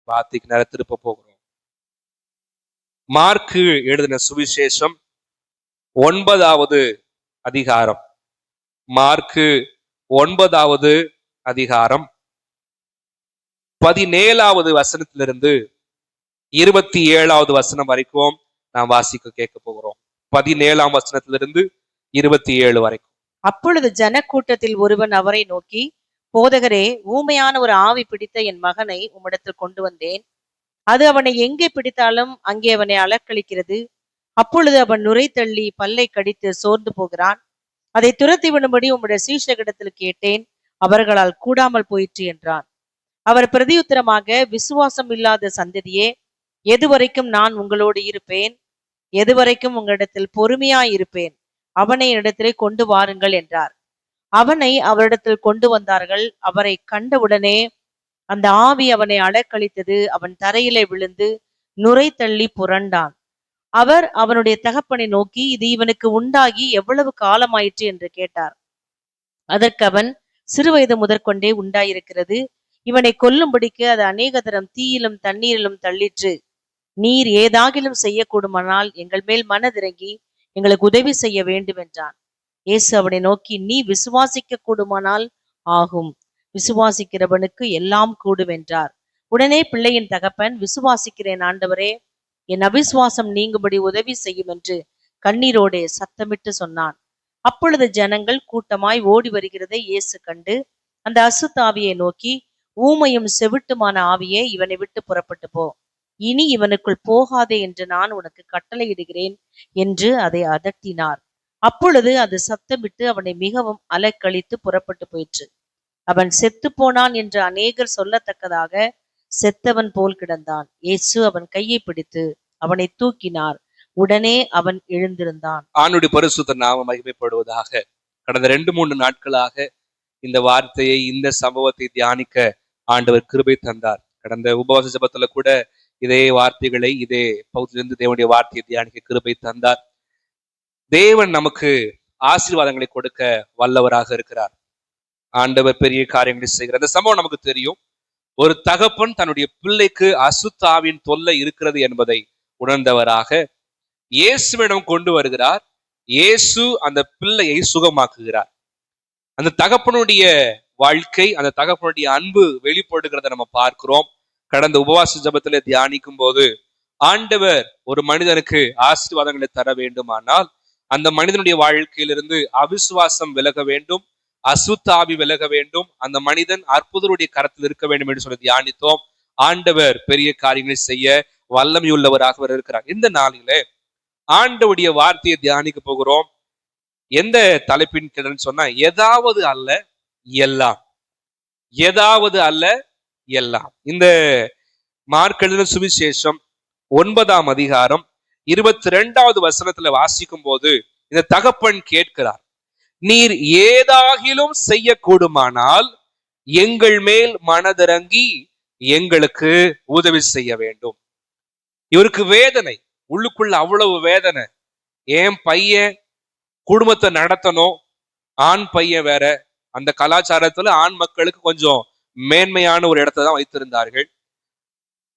வார்த்தைக்கு நேரம் திருப்ப போகிறோம். மார்க்கு எழுதின சுவிசேஷம் 9வது அதிகாரம். மார்க்கு 9வது அதிகாரம் 17வது வசனத்திலிருந்து 27வது வசனம் வரைக்கும் நாம் வாசிக்க கேட்க போகிறோம். 17ஆம் வசனத்திலிருந்து 27 வரைக்கும். அப்பொழுது ஜனக்கூட்டத்தில் ஒருவன் அவரை நோக்கி, போதகரே, ஊமையான ஒரு ஆவி பிடித்த என் மகனை உம்மிடத்தில் கொண்டு வந்தேன். அது அவனை எங்கே பிடித்தாலும் அங்கே அவனை அலக்களிக்கிறது. அப்பொழுது அவன் நுரை தள்ளி பல்லை கடித்து சோர்ந்து போகிறான். அதை துரத்தி விடும்படி உம்முடைய சீஷரிடத்தில் கேட்டேன், அவர்களால் கூடாமல் போயிற்று என்றான். அவர் பிரதியுத்தரமாக, விசுவாசம் இல்லாத சந்ததியே, எதுவரைக்கும் நான் உங்களோடு இருப்பேன்? எதுவரைக்கும் உங்களிடத்தில் பொறுமையாயிருப்பேன்? அவனை இடத்திலே கொண்டு வாருங்கள் என்றார். அவனை அவரிடத்தில் கொண்டு வந்தார்கள். அவரை கண்டவுடனே அந்த ஆவி அவனை அலக்களித்தது. அவன் தரையிலே விழுந்து நுரை தள்ளி புரண்டான். அவர் அவனுடைய தகப்பனை நோக்கி, இது இவனுக்கு உண்டாகி எவ்வளவு காலமாயிற்று என்று கேட்டார். அதற்கு அவன், சிறுவயது முதற்கொண்டே உண்டாயிருக்கிறது. இவனை கொல்லும்படிக்கு அது அநேக தரம் தீயிலும் தண்ணீரிலும் தள்ளிற்று. நீர் ஏதாகிலும் செய்யக்கூடுமானால் எங்கள் மேல் மனதிறங்கி எங்களுக்கு உதவி செய்ய வேண்டும் என்றான். இயேசு அவனை நோக்கி, நீ விசுவாசிக்க கூடுமானால் ஆகும், விசுவாசிக்கிறவனுக்கு எல்லாம் கூடும் என்றார். உடனே பிள்ளையின் தகப்பன், விசுவாசிக்கிறேன் ஆண்டவரே, என் அவிசுவாசம் நீங்கும்படி உதவி செய்யும் என்று கண்ணீரோடே சத்தமிட்டு சொன்னான். அப்பொழுது ஜனங்கள் கூட்டமாய் ஓடி வருகிறதை இயேசு கண்டு அந்த அசுத்தாவியை நோக்கி, ஊமையும் செவிட்டுமான ஆவியே, இவனை விட்டு புறப்பட்டு போ, இனி இவனுக்குள் போகாதே என்று நான் உனக்கு கட்டளையிடுகிறேன் என்று அதை அதட்டினார். அப்பொழுது அது சத்தமிட்டு அவனை மிகவும் அலக்களித்து புறப்பட்டு போயிற்று. அவன் செத்து போனான் என்று அநேகர் சொல்லத்தக்கதாக செத்தவன் போல் கிடந்தான். இயேசு அவன் கையை பிடித்து அவனை தூக்கினார். உடனே அவன் எழுந்திருந்தான். ஆண்டுடைய பரிசுத்த நாமம் மகிமைப்படுவதாக. கடந்த 2-3 நாட்களாக இந்த வார்த்தையை, இந்த சம்பவத்தை தியானிக்க ஆண்டவர் கிருபை தந்தார். கடந்த உபவாச ஜெபத்துல கூட இதே வார்த்தைகளை, இதே பகுதியிலிருந்து தேவனுடைய வார்த்தையை தியானிக்க கிருபை தந்தார். தேவன் நமக்கு ஆசீர்வாதங்களை கொடுக்க வல்லவராக இருக்கிறார். ஆண்டவர் பெரிய காரியங்களை செய்கிறார். இந்த சம்பவம் நமக்கு தெரியும். ஒரு தகப்பன் தன்னுடைய பிள்ளைக்கு அசுத்தாவின் தொல்லை இருக்கிறது என்பதை உணர்ந்தவராக இயேசுவிடம் கொண்டு வருகிறார். இயேசு அந்த பிள்ளையை சுகமாக்குகிறார். அந்த தகப்பனுடைய வாழ்க்கை, அந்த தகப்பனுடைய அன்பு வெளிப்படுகிறத நம்ம பார்க்கிறோம். கடந்த உபவாச ஜெபத்திலே தியானிக்கும் போது, ஆண்டவர் ஒரு மனிதனுக்கு ஆசீர்வாதங்களை தர வேண்டுமானால் அந்த மனிதனுடைய வாழ்க்கையிலிருந்து அவிசுவாசம் விலக வேண்டும், அசுத்தாவி விலக வேண்டும், அந்த மனிதன் அற்புதருடைய கரத்தில் இருக்க வேண்டும் என்று சொல்லி தியானித்தோம். ஆண்டவர் பெரிய காரியங்களை செய்ய வல்லமையுள்ளவராக இருக்கிறார். இந்த நாளிலே ஆண்டவருடைய வார்த்தையை தியானிக்க போகிறோம். எந்த தலைப்பின் கீழ் சொன்னா, ஏதாவது அல்ல எல்லாம், ஏதாவது அல்ல எல்லாம். இந்த மார்க் எழுதின சுவிசேஷம் 9ஆம் அதிகாரம் 22வது வசனத்துல வாசிக்கும் போது இந்த தகப்பன் கேட்கிறார், நீர் ஏதாகிலும் செய்யக்கூடுமானால் எங்கள் மேல் மனதிறங்கி எங்களுக்கு உதவி செய்ய வேண்டும். இவருக்கு வேதனை, உள்ளுக்குள்ள அவ்வளவு வேதனை. என் பையன் குடும்பத்தை நடத்தணும், ஆண் பையன் வேற. அந்த கலாச்சாரத்துல ஆண் மக்களுக்கு கொஞ்சம் மேன்மையான ஒரு இடத்தை தான் வைத்திருந்தார்கள்.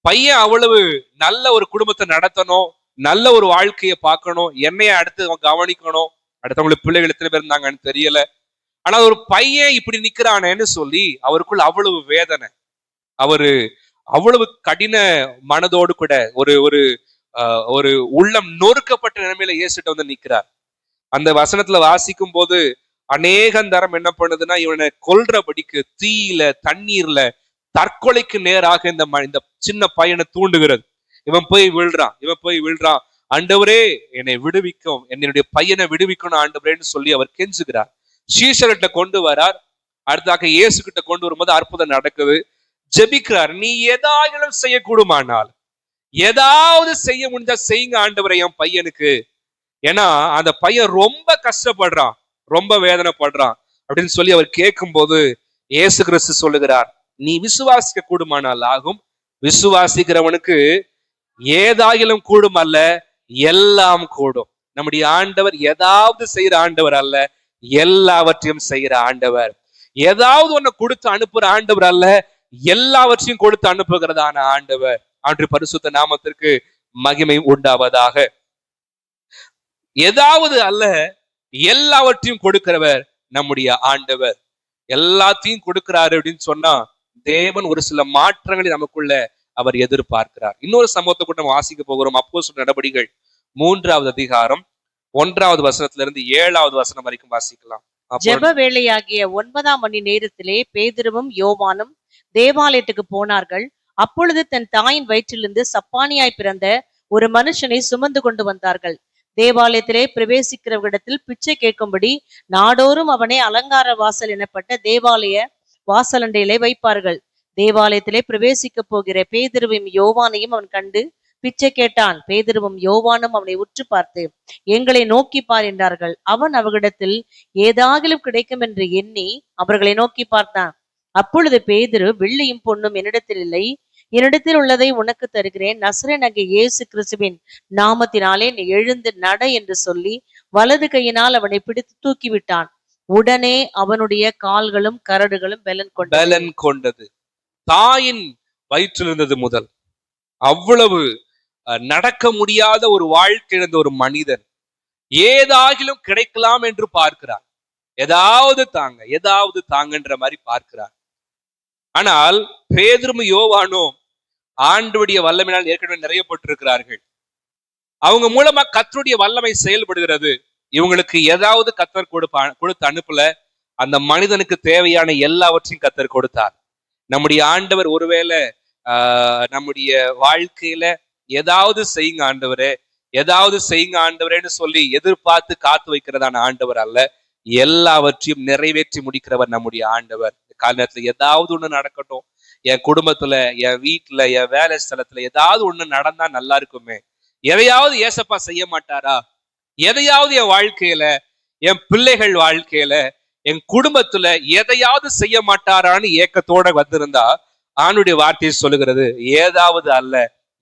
பையன் அவ்வளவு நல்ல ஒரு குடும்பத்தை நடத்தணும், நல்ல ஒரு வாழ்க்கையை பார்க்கணும், என்னைய அடுத்து கவனிக்கணும். அடுத்தவங்களுக்கு பிள்ளைகள் எத்தனை பேர் இருந்தாங்கன்னு தெரியல. ஆனா ஒரு பையன் இப்படி நிக்கிறானேன்னு சொல்லி அவருக்குள்ள அவ்வளவு வேதனை. அவரு அவ்வளவு கடின மனதோடு கூட ஒரு ஒரு ஒரு உள்ளம் நொறுக்கப்பட்ட நிலைமையில இயேசுட்ட வந்து நிக்கிறார். அந்த வசனத்துல வாசிக்கும் போது அநேகந்தரம் என்ன பண்ணுதுன்னா, இவனை கொல்றபடிக்கு தீயில தண்ணீர்ல தற்கொலைக்கு நேராக இந்த சின்ன பையனை தூண்டுகிறது. இவன் போய் விழுறான். ஆண்டவரே என்னை விடுவிக்கும், என்னுடைய பையனை விடுவிக்கணும் ஆண்டவரேன்னு சொல்லி அவர் கெஞ்சுகிறார். சீஷர்கிட்ட கொண்டு வரார். அடுத்தாக இயேசு கிட்ட கொண்டு வரும்போது அற்புதம் நடக்குது. ஜெபிக்கிறார், நீ ஏதாவது செய்யக்கூடுமானால், ஏதாவது செய்ய முடிஞ்சா செய்யுங்க ஆண்டவரே என் பையனுக்கு. ஏன்னா அந்த பையன் ரொம்ப கஷ்டப்படுறான், ரொம்ப வேதனைப்படுறான் அப்படின்னு சொல்லி அவர் கேட்கும்போது இயேசு கிறிஸ்து சொல்லுகிறார், நீ விசுவாசிக்க கூடுமானால் ஆகும், விசுவாசிக்கிறவனுக்கு ஏதாயிலும் கூடும் அல்ல, எல்லாம் கூடும். நம்முடைய ஆண்டவர் ஏதாவது செய்யற ஆண்டவர் அல்ல, எல்லாவற்றையும் செய்யற ஆண்டவர். ஏதாவது ஒண்ணு கொடுத்து அனுப்புற ஆண்டவர் அல்ல, எல்லாவற்றையும் கொடுத்து அனுப்புகிறதான ஆண்டவர். ஆண்டு பரிசுத்த நாமத்திற்கு மகிமை உண்டாவதாக. ஏதாவது அல்ல, எல்லாவற்றையும் கொடுக்கிறவர் நம்முடைய ஆண்டவர். எல்லாத்தையும் கொடுக்கிறாரு அப்படின்னு சொன்னா தேவன் ஒரு சில மாற்றங்களை நமக்குள்ள அவர் எதிர்பார்க்கிறார். இன்னொரு சம்பவத்தை கூட நம்ம வாசிக்க போகிறோம். அப்போஸ்தலர் நடபடிகள் 3வது அதிகாரம் 1வது வசனத்திலிருந்து 7வது வசனம் வரைக்கும் வாசிக்கலாம். ஜெப வேளையாகிய 9ஆம் மணி நேரத்திலே பேதுருவும் யோவானும் தேவாலயத்துக்கு போனார்கள். அப்பொழுது தன் தாயின் வயிற்றிலிருந்து சப்பானியாய் பிறந்த ஒரு மனுஷனை சுமந்து கொண்டு வந்தார்கள். தேவாலயத்திலே பிரவேசிக்கிறவரிடத்தில் பிச்சை கேட்கும்படி நாடோறும் அவனை அலங்கார வாசல் எனப்பட்ட தேவாலய வாசலண்டையிலே வைப்பார்கள். தேவாலயத்திலே பிரவேசிக்க போகிற பேதுருவையும் யோவானையும் அவன் கண்டு பிச்சை கேட்டான். பேதுருவும் யோவானும் அவனை உற்று பார்த்து, எங்களை நோக்கி பார் என்றார்கள். அவன் அவர்களிடத்தில் ஏதாகிலும் கிடைக்கும் என்று எண்ணி அவர்களை நோக்கி பார்த்தான். அப்பொழுது பேதுரு, வெள்ளியும் பொன்னும் என்னிடத்தில் இல்லை, என்னிடத்தில் உள்ளதை உனக்கு தருகிறேன், நசரேயனாகிய இயேசு கிறிஸ்துவின் நாமத்தினாலே நீ எழுந்து நட என்று சொல்லி வலது கையினால் அவனை பிடித்து தூக்கிவிட்டான். உடனே அவனுடைய கால்களும் கரடுகளும் பலன் கொண்டது. தாயின் வயிற்றில் இருந்தது முதல் அவ்வளவு நடக்க முடியாத ஒரு வாழ்க்கை இருந்த ஒரு மனிதன் ஏதாகிலும் கிடைக்கலாம் என்று பார்க்கிறார். ஏதாவது தாங்கன்ற மாதிரி பார்க்கிறார். ஆனால் பேதுரும் யோவானும் ஆண்டவருடைய வல்லமையினால் ஏற்கனவே நிறையப்பட்டிருக்கிறார்கள். அவங்க மூலமா கர்த்தருடைய வல்லமை செயல்படுகிறது. இவங்களுக்கு ஏதாவது கர்த்தர் கொடுத்து அனுப்பல, அந்த மனிதனுக்கு தேவையான எல்லாவற்றையும் கர்த்தர் கொடுத்தார். நம்முடைய ஆண்டவர் ஒருவேளை நம்முடைய வாழ்க்கையில ஏதாவது செய்யுங்க ஆண்டவரே, ஏதாவது செய்யுங்க ஆண்டவரேன்னு சொல்லி எதிர்பார்த்து காத்து வைக்கிறதான ஆண்டவர் அல்ல, எல்லாவற்றையும் நிறைவேற்றி முடிக்கிறவர் நம்முடைய ஆண்டவர். கால நேரத்துல ஏதாவது ஒண்ணு நடக்கட்டும், என் குடும்பத்துல, என் வீட்டுல, என் வேலை ஸ்தலத்துல ஏதாவது ஒண்ணு நடந்தா நல்லா இருக்குமே, எதையாவது ஏசப்பா செய்ய மாட்டாரா, எதையாவது என் வாழ்க்கையில, என் பிள்ளைகள் வாழ்க்கையில, என் குடும்பத்துல எதையாவது செய்ய மாட்டாரான்னு ஏக்கத்தோட வந்திருந்தா ஆணுடைய வார்த்தையை சொல்லுகிறது, ஏதாவது அல்ல,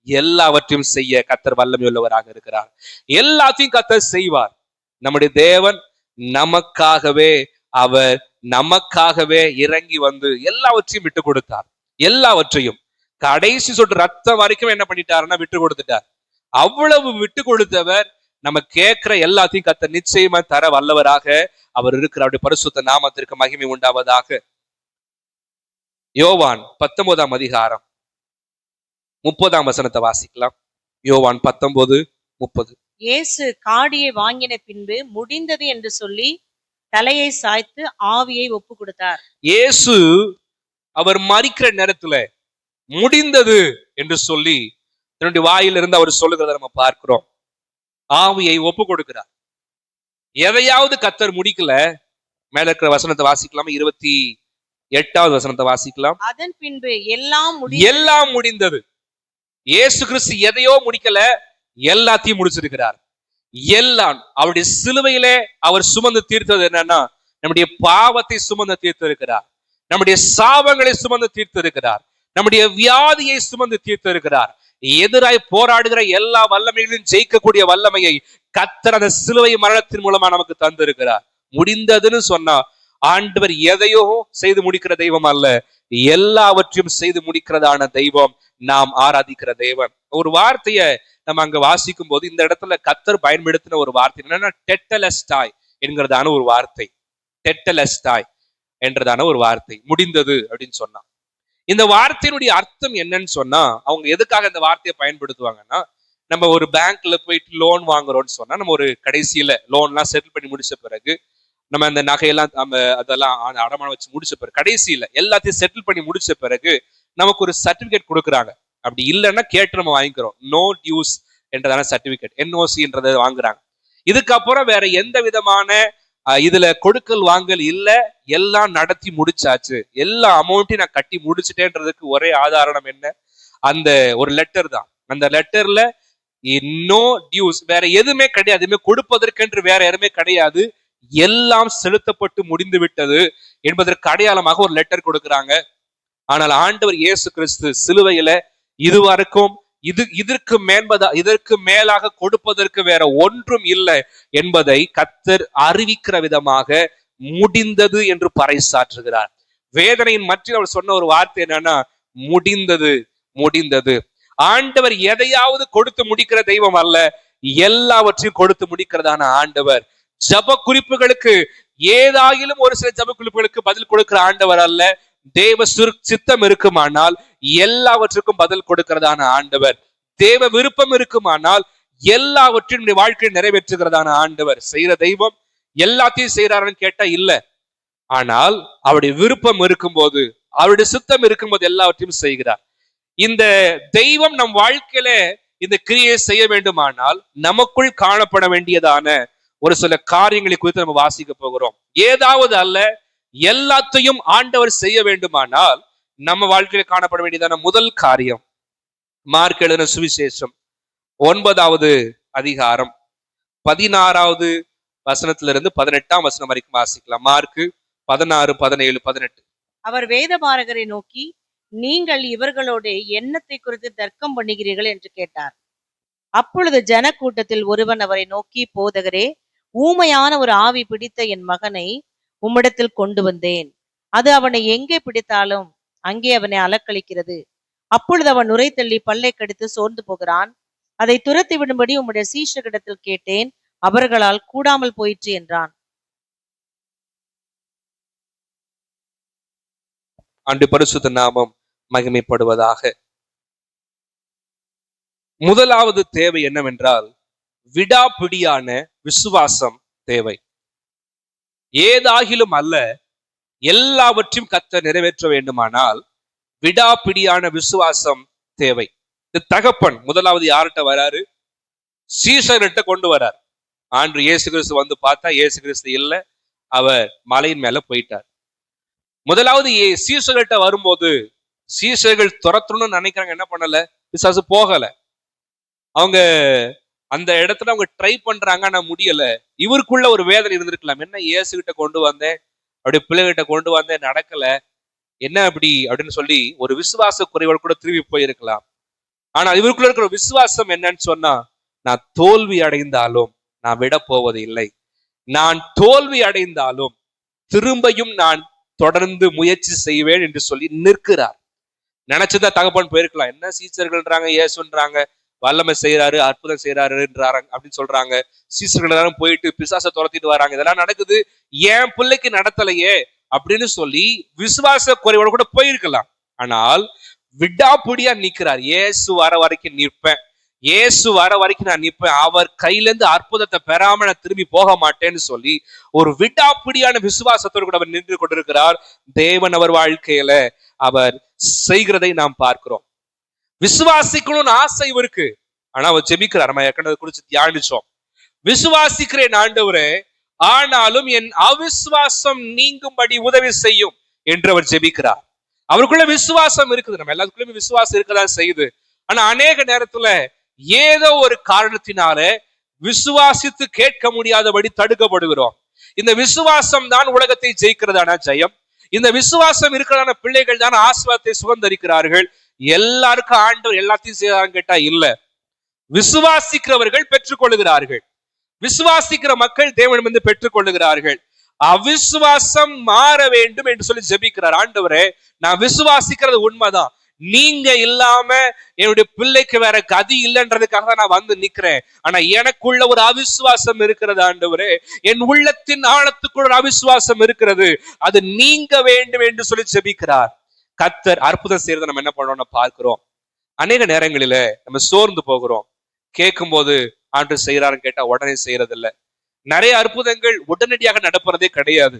எல்லாவற்றையும் செய்ய கர்த்தர் வல்லமை உள்ளவராக இருக்கிறார். எல்லாத்தையும் கர்த்தர் செய்வார். நம்முடைய தேவன் நமக்காகவே இறங்கி வந்து எல்லாவற்றையும் விட்டு கொடுத்தார். எல்லாவற்றையும் கடைசி சொட்டு ரத்தம் வரைக்கும் என்ன பண்ணிட்டாருன்னா விட்டு கொடுத்துட்டார். அவ்வளவு விட்டு கொடுத்தவர் நம்ம கேட்கிற எல்லாத்தையும் கர்த்தர் நிச்சயமா தர வல்லவராக அவர் இருக்கிறார். அவருடைய பரிசுத்த நாமத்திற்கு மகிமை உண்டாவதாக. யோவான் 19ஆம் அதிகாரம் 30ஆம் வசனத்தை வாசிக்கலாம். யோவான் 19:30. இயேசு காடியை வாங்கின பின்பு முடிந்தது என்று சொல்லி தலையை சாய்த்து ஆவியை ஒப்பு கொடுத்தார். இயேசு அவர் மரிக்கிற நேரத்துல முடிந்தது என்று சொல்லி தன்னுடைய வாயிலிருந்து அவர் சொல்லுகிறத நம்ம பார்க்கிறோம். ஆவியை ஒப்பு கொடுக்கிறார். எதையாவது கர்த்தர் முடிக்கல. மேல இருக்கிற வசனத்தை வாசிக்கலாம். 28வது வசனத்தை வாசிக்கலாம். அதன் பின்பு எல்லாம் முடிந்தது. இயேசு கிறிஸ்து எதையோ முடிக்கல, எல்லாத்தையும் முடிச்சிருக்கிறார். எல்லாம் அவருடைய சிலுவையிலே அவர் சுமந்து தீர்த்தது என்னன்னா, நம்முடைய பாவத்தை சுமந்து தீர்த்து இருக்கிறார், நம்முடைய சாபங்களை சுமந்து தீர்த்து இருக்கிறார், நம்முடைய வியாதியை சுமந்து தீர்த்து இருக்கிறார். எதிராய் போராடுகிற எல்லா வல்லமைகளையும் ஜெயிக்கக்கூடிய வல்லமையை கர்த்தர் அந்த சிலுவை மரணத்தின் மூலமா நமக்கு தந்து இருக்கிறார். முடிந்ததுன்னு சொன்னா ஆண்டவர் எதையோ செய்து முடிக்கிற தெய்வம் அல்ல, எல்லாவற்றையும் செய்து முடிக்கிறதான தெய்வம் நாம் ஆராதிக்கிற தெய்வம். ஒரு வார்த்தைய நம்ம அங்க வாசிக்கும் போது இந்த இடத்துல கர்த்தர் பயன்படுத்தின ஒரு வார்த்தை என்னன்னா டெட்டலஸ்டாய் என்கிறதான ஒரு வார்த்தை. டெட்டலஸ்டாய் என்றதான ஒரு வார்த்தை, முடிந்தது அப்படின்னு சொன்னா. இந்த வார்த்தையினுடைய அர்த்தம் என்னன்னு சொன்னா, அவங்க எதுக்காக இந்த வார்த்தையை பயன்படுத்துவாங்கன்னா, நம்ம ஒரு பேங்க்ல போயிட்டு லோன் வாங்குறோம்னு சொன்னா, நம்ம ஒரு கடைசியில லோன்லாம் செட்டில் பண்ணி முடிச்ச பிறகு, நம்ம அந்த நகையெல்லாம் அதெல்லாம் அடமானம் வச்சு முடிச்ச பிறகு, கடைசியில எல்லாத்தையும் செட்டில் பண்ணி முடிச்ச பிறகு நமக்கு ஒரு சர்டிபிகேட் கொடுக்குறாங்க. அப்படி இல்லைன்னா கேட்டு நம்ம வாங்கிக்கிறோம். நோ டியூஸ் என்றதான சர்டிபிகேட், என்ஓசி என்றதை வாங்குறாங்க. இதுக்கப்புறம் வேற எந்த விதமான இதுல கொடுக்கல் வாங்கல் இல்ல, எல்லாம் நடத்தி முடிச்சாச்சு, எல்லா அமௌண்ட்டையும் நான் கட்டி முடிச்சுட்டேன்றதுக்கு ஒரே ஆதாரம் என்ன? அந்த ஒரு லெட்டர் தான். அந்த லெட்டர்ல நோ டியூஸ், வேற எதுவுமே கிடையாது, கொடுப்பதற்கென்று வேற யாருமே கிடையாது, எல்லாம் செலுத்தப்பட்டு முடிந்து விட்டது என்பதற்கு அடையாளமாக ஒரு லெட்டர் கொடுக்கிறாங்க. ஆனால் ஆண்டவர் இயேசு கிறிஸ்து சிலுவையில இதுவரைக்கும் இதற்கு மேலாக கொடுப்பதற்கு வேற ஒன்றும் இல்லை என்பதை கர்த்தர் அறிவிக்கிற விதமாக முடிந்தது என்று பறைசாற்றுகிறார். வேதனையின் மத்தியில் அவர் சொன்ன ஒரு வார்த்தை என்னன்னா, முடிந்தது முடிந்தது. ஆண்டவர் எதையாவது கொடுத்து முடிக்கிற தெய்வம் அல்ல, எல்லாவற்றையும் கொடுத்து முடிக்கிறதான ஆண்டவர். ஜப குறிப்புகளுக்கு ஏதாயிலும் ஒரு சில ஜப குறிப்புகளுக்கு பதில் கொடுக்கிற ஆண்டவர் அல்ல. தேவ சித்தம் இருக்குமானால் எல்லாவற்றுக்கும் பதில் கொடுக்கிறதான ஆண்டவர். தேவ விருப்பம் இருக்குமானால் எல்லாவற்றையும் வாழ்க்கையை நிறைவேற்றுகிறதான ஆண்டவர். செய்யற தெய்வம் எல்லாத்தையும் செய்யறாருன்னு கேட்டா இல்ல. ஆனால் அவருடைய விருப்பம் இருக்கும்போது, அவருடைய சித்தம் இருக்கும்போது எல்லாவற்றையும் செய்கிறார். இந்த தெய்வம் நம் வாழ்க்கையில இந்த கிரியை செய்ய வேண்டுமானால் நமக்குள் காணப்பட வேண்டியதான ஒரு சில காரியங்களை குறித்து நம்ம வாசிக்க போகிறோம். ஏதாவது அல்ல, எல்லாத்தையும் ஆண்டவர் செய்ய வேண்டுமானால் நம்ம வாழ்க்கையில காணப்பட வேண்டியதான முதல் காரியம், மார்க் எழுதின சுவிசேஷம் 9வது அதிகாரம் 16வது வசனத்திலிருந்து 18ஆம் வசனம் வரைக்கும் வாசிக்கலாம். மார்க் 16, 17, 18. அவர் வேதபாரகரை நோக்கி, நீங்கள் இவர்களோடு எண்ணத்தை குறித்து தர்க்கம் பண்ணுகிறீர்கள் என்று கேட்டார். அப்பொழுது ஜனக்கூட்டத்தில் ஒருவன் அவரை நோக்கி, போதகரே, ஊமையான ஒரு ஆவி பிடித்த என் மகனை உம்மிடத்தில் கொண்டு வந்தேன். அது அவனை எங்கே பிடித்தாலும் அங்கே அவனை அலக்களிக்கிறது. அப்பொழுது அவன் நுரை தள்ளி பல்லை கடித்து சோர்ந்து போகிறான். அதை துரத்தி விடும்படி உம்முடைய சீஷரிடத்தில் கேட்டேன், அவர்களால் கூடாமல் போயிற்று என்றான். ஆண்டு பரிசுத்த நாமம் மகிமைப்படுவதாக. முதலாவது தேவை என்னவென்றால், விடாப்பிடியான விசுவாசம் தேவை. ஏதாகிலும் அல்ல, எல்லாவற்றையும் கர்த்தர் நிறைவேற்ற வேண்டுமானால் விடாப்பிடியான விசுவாசம் தேவை. இந்த தகப்பன் முதலாவது யார்கிட்ட வராரு? சீஷர்கிட்ட கொண்டு வரார். ஆண்டு இயேசு கிறிஸ்து வந்து பார்த்தா இயேசு கிறிஸ்து இல்ல, அவர் மலையின் மேல போயிட்டார். முதலாவது சீஷர்கிட்ட வரும்போது சீஷர்கள் துரத்தணும்னு நினைக்கிறாங்க, என்ன பண்ணல, பிசாசு போகல. அவங்க அந்த இடத்துல அவங்க ட்ரை பண்றாங்க, ஆனா முடியல. இவருக்குள்ள ஒரு வேதனை இருந்திருக்கலாம், என்ன இயேசு கிட்ட கொண்டு வந்தேன், அப்படி பிள்ளைகிட்ட கொண்டு வந்தேன், நடக்கல, என்ன அப்படி அப்படின்னு சொல்லி ஒரு விசுவாச குறைவோடு கூட திரும்பி போயிருக்கலாம். ஆனா இவருக்குள்ள இருக்கிற விசுவாசம் என்னன்னு சொன்னா, நான் தோல்வி அடைந்தாலும் நான் விட போவது இல்லை, நான் தோல்வி அடைந்தாலும் திரும்பியும் நான் தொடர்ந்து முயற்சி செய்வேன் என்று சொல்லி நிற்கிறார். நினைச்சுதான் தகப்பன் போயிருக்கலாம், என்ன சீச்சர்கள்ன்றாங்க, இயேசுன்றாங்க, வல்லமை செய்யறாரு, அற்புதம் செய்யறாருன்றாங்க அப்படின்னு சொல்றாங்க. சீசர்கள் எல்லாரும் போயிட்டு பிசாசை துரத்திட்டு வராங்க, இதெல்லாம் நடக்குது, என் பிள்ளைக்கு நடத்தலையே அப்படின்னு சொல்லி விசுவாச குறைவோட கூட போயிருக்கலாம். ஆனால் விடாப்பிடியா நிக்கிறார். இயேசு வர வரைக்கும் நிற்பேன், இயேசு வர வரைக்கும் நான் நிற்பேன், அவர் கையிலேருந்து அற்புதத்தை பெறாம நான் திரும்பி போக மாட்டேன்னு சொல்லி ஒரு விடாப்பிடியான விசுவாசத்தோடு கூட அவர் நின்று கொண்டிருக்கிறார். தேவன் அவர் வாழ்க்கையில அவர் செய்கிறதை நாம் பார்க்கிறோம். விசுவாசிக்கணும்னு ஆசை இவருக்கு, ஆனா அவர் ஜெபிக்கிறார். நம்ம ஏற்கனவே குறிச்சு தியானிச்சோம். விசுவாசிக்கிறேன் ஆண்டவரே, ஆனாலும் என் அவிசுவாசம் நீங்கும்படி உதவி செய்யும் என்று அவர் ஜெபிக்கிறார். அவருக்குள்ள விசுவாசம் இருக்குது, நம்ம எல்லாத்துக்குள்ளயுமே விசுவாசம் இருக்கதான் செய்யுது. ஆனா அநேக நேரத்துல ஏதோ ஒரு காரணத்தினால விசுவாசித்து கேட்க முடியாதபடி தடுக்கப்படுகிறோம். இந்த விசுவாசம் தான் உலகத்தை ஜெயிக்கிறதான ஜெயம். இந்த விசுவாசம் இருக்கிறதான பிள்ளைகள் தான் ஆசீர்வாதத்தை சுதந்தரிக்கிறார்கள். எல்லாருக்கும் ஆண்டவர் எல்லாத்தையும் செய்யறாங்க கேட்டா இல்ல. விசுவாசிக்கிறவர்கள் பெற்றுக்கொள்ளுகிறார்கள், விசுவாசிக்கிற மக்கள் தேவனிடமிருந்து பெற்றுக் கொள்ளுகிறார்கள். அவிசுவாசம் மாற வேண்டும் என்று சொல்லி ஜெபிக்கிறார். ஆண்டவரே, நான் விசுவாசிக்கிறது உண்மைதான், நீங்க இல்லாம என்னுடைய பிள்ளைக்கு வேற கதி இல்லைன்றதுக்காக தான் நான் வந்து நிக்கிறேன். ஆனா எனக்குள்ள ஒரு அவிசுவாசம் இருக்கிறது ஆண்டவரே, என் உள்ளத்தின் ஆழத்துக்குள்ள ஒரு அவிசுவாசம் இருக்கிறது, அது நீங்க வேண்டும் என்று சொல்லி ஜெபிக்கிறார். கர்த்தர் அற்புதம் செய்யறதை நம்ம என்ன பண்றோம்னு பார்க்கிறோம். அநேக நேரங்களில நம்ம சோர்ந்து போகிறோம். கேட்கும் போது ஆண்டவர் செய்யறாருன்னு கேட்டா உடனே செய்யறது இல்லை. நிறைய அற்புதங்கள் உடனடியாக நடப்புறதே கிடையாது.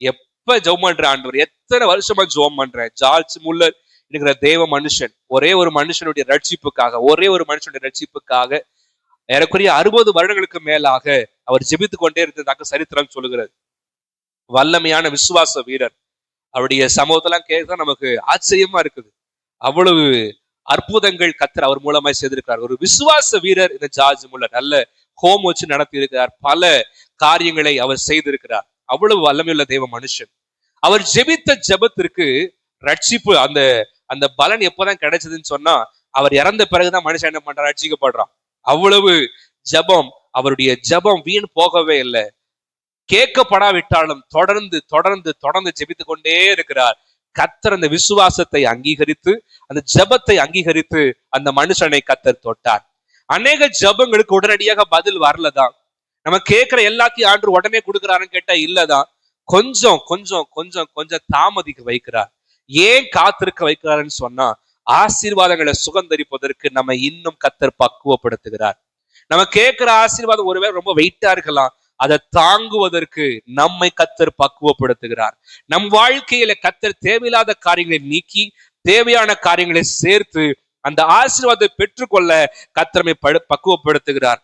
எப்ப ஜெபம் பண்ற ஆண்டவர், எத்தனை வருஷமா ஜெபம் பண்றேன். ஜார்ஜ் முல்லர் இருக்கிற தேவ மனுஷன் ஒரே ஒரு மனுஷனுடைய ரட்சிப்புக்காக ஏறக்குறைய 60 வருடங்களுக்கு மேலாக அவர் ஜெபித்து கொண்டே இருந்ததாக சரித்திரம் சொல்லுகிறது. வல்லமையான விசுவாச வீரர். அவருடைய சமூகத்தெல்லாம் கேட்க நமக்கு ஆச்சரியமா இருக்குது. அவ்வளவு அற்புதங்கள் கர்த்தர் அவர் மூலமாய் செய்திருக்கிறார். ஒரு விசுவாச வீரர் இந்த ஜார்ஜ் முல்லர். நல்ல ஹோம் வச்சு நடத்தி இருக்கிறார், பல காரியங்களை அவர் செய்திருக்கிறார். அவ்வளவு வல்லமையுள்ள தேவ மனுஷன். அவர் ஜெபித்த ஜெபத்திற்கு ரட்சிப்பு, அந்த அந்த பலன் எப்பதான் கிடைச்சதுன்னு சொன்னா, அவர் இறந்த பிறகுதான் மனுஷன் என்ன பண்றான், ரட்சிக்கப்படுறான். அவ்வளவு ஜெபம், அவருடைய ஜெபம் வீண் போகவே இல்லை. கேட்கப்படாவிட்டாலும் தொடர்ந்து தொடர்ந்து தொடர்ந்து ஜெபித்து கொண்டே இருக்கிறார். கர்த்தர் அந்த விசுவாசத்தை அங்கீகரித்து, அந்த ஜெபத்தை அங்கீகரித்து அந்த மனுஷனை கர்த்தர் தொட்டார். அநேக ஜெபங்களுக்கு உடனடியாக பதில் வரலதான். நம்ம கேட்கிற எல்லாத்தையும் ஆண்டு உடனே கொடுக்கிறாருன்னு கேட்டா இல்லதான். கொஞ்சம் கொஞ்சம் கொஞ்சம் கொஞ்சம் தாமதிக்க வைக்கிறார். ஏன் காத்திருக்க வைக்கிறாருன்னு சொன்னா, ஆசீர்வாதங்களை சுகந்தரிப்பதற்கு நம்ம இன்னும் கர்த்தர் பக்குவப்படுத்துகிறார். நம்ம கேட்கிற ஆசீர்வாதம் ஒருவேளை ரொம்ப வெயிட்டா இருக்கலாம், அதை தாங்குவதற்கு நம்மை கர்த்தர் பக்குவப்படுத்துகிறார். நம் வாழ்க்கையில கர்த்தர் தேவையில்லாத காரியங்களை நீக்கி தேவையான காரியங்களை சேர்த்து அந்த ஆசீர்வாதத்தை பெற்றுக்கொள்ள கர்த்தரை பக்குவப்படுத்துகிறார்.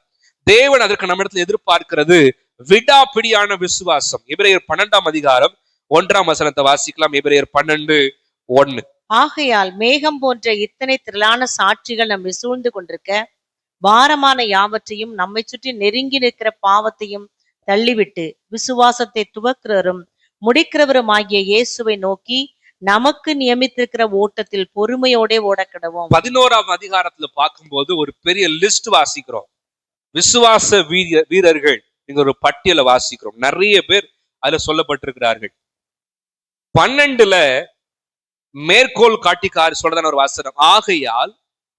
தேவன் அதற்கு நம்ம இடத்துல எதிர்பார்க்கிறது விடாப்பிடியான விசுவாசம். எபிரேயர் 12ஆம் அதிகாரம் 1ஆம் வசனத்தை வாசிக்கலாம். எபிரேயர் 12:1. ஆகையால் மேகம் போன்ற இத்தனை திரளான சாட்சிகள் நம்மை சூழ்ந்து கொண்டிருக்க, பாரமான யாவற்றையும் நம்மை சுற்றி நெருங்கி நிற்கிற பாவத்தையும் தள்ளிவிட்டு விசுவாசத்தை துவக்கிறவரும் முடிக்கிறவரும் ஆகிய இயேசுவை நோக்கி நமக்கு நியமித்திருக்கிற ஓட்டத்தில் பொறுமையோட ஓடக்கிடவோம். 11ஆம் அதிகாரத்துல பார்க்கும்போது ஒரு பெரிய லிஸ்ட் வாசிக்கிறோம். விசுவாச வீரர்கள் நீங்க ஒரு பட்டியலை வாசிக்கிறோம். நிறைய பேர் அதுல சொல்லப்பட்டிருக்கிறார்கள். 12ல மேற்கோள் காட்டிக்கார் சொல்றதான ஒரு வாசனம், ஆகையால்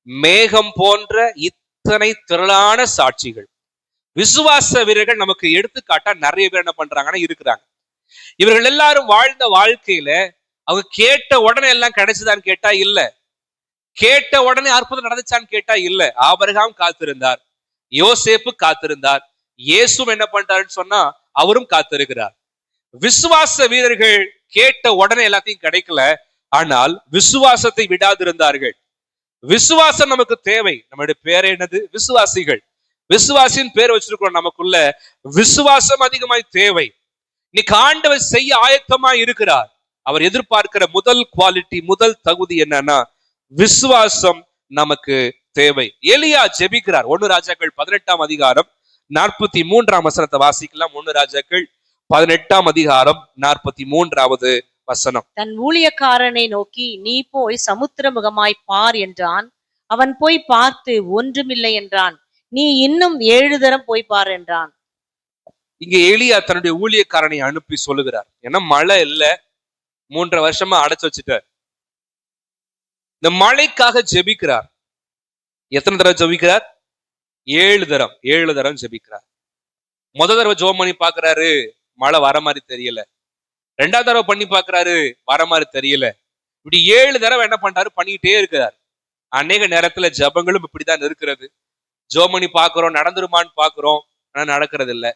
மேகம் போன்ற இத்தனை திரளான சாட்சிகள். விசுவாச வீரர்கள் நமக்கு எடுத்துக்காட்டா நிறைய பேர் என்ன பண்றாங்கன்னா இருக்கிறாங்க. இவர்கள் எல்லாரும் வாழ்ந்த வாழ்க்கையில அவங்க கேட்ட உடனே எல்லாம் கிடைச்சுதான்னு கேட்டா இல்ல. கேட்ட உடனே அற்புதம் நடந்துச்சான்னு கேட்டா இல்ல. ஆபிரகாம் காத்திருந்தார், யோசேப்பு காத்திருந்தார், இயேசு என்ன பண்றாருன்னு சொன்னா அவரும் காத்திருக்கிறார். விசுவாச வீரர்கள் கேட்ட உடனே எல்லாத்தையும் கிடைக்கல, ஆனால் விசுவாசத்தை விடாதிருந்தார்கள். விசுவாசம் நமக்கு தேவை. நம்மளுடைய பேர் என்னது? விசுவாசிகள். விசுவாசின் பேர் வச்சிருக்கிறோம். நமக்குள்ள விசுவாசம் அதிகமாய் தேவை. இன்னைக்கு ஆண்டவர் செய்ய ஆயத்தமாய் இருக்கிறார். அவர் எதிர்பார்க்கிற முதல் குவாலிட்டி, முதல் தகுதி என்னன்னா விசுவாசம் நமக்கு தேவை. எலியா ஜெபிக்கிறார். 1 ராஜாக்கள் 18ஆம் அதிகாரம் 43ஆம் வசனத்தை வாசிக்கலாம். 1 ராஜாக்கள் 18ஆம் அதிகாரம் 43வது வசனம். தன் ஊழியக்காரனை நோக்கி நீ போய் சமுத்திர முகமாய் பார் என்றான். அவன் போய் பார்த்து ஒன்றுமில்லை என்றான். நீ இன்னும் 7 தரம் போய் பார் என்றான். இங்க எலியா தன்னுடைய ஊழியக்காரனை அனுப்பி சொல்லுகிறார். ஏன்னா மழை இல்ல, 3 வருஷமா அடைச்சு வச்சுட்டார். இந்த மழைக்காக ஜெபிக்கிறார். எத்தனை தடவை ஜெபிக்கிறார்? 7 தரம். 7 தரம் ஜெபிக்கிறார். முதல் தடவை ஜெபம் பண்ணி பாக்குறாரு, மழை வர மாதிரி தெரியல. 2ஆவது தடவை பண்ணி பாக்குறாரு, வர மாதிரி தெரியல. இப்படி 7 தடவை என்ன பண்றாரு, பண்ணிக்கிட்டே இருக்கிறார். அநேக நேரத்துல ஜபங்களும் இப்படிதான் இருக்கிறது. ஜெபம் பண்ணி பாக்குறோம், நடந்துருமான்னு பாக்குறோம், ஆனா நடக்கிறது இல்ல.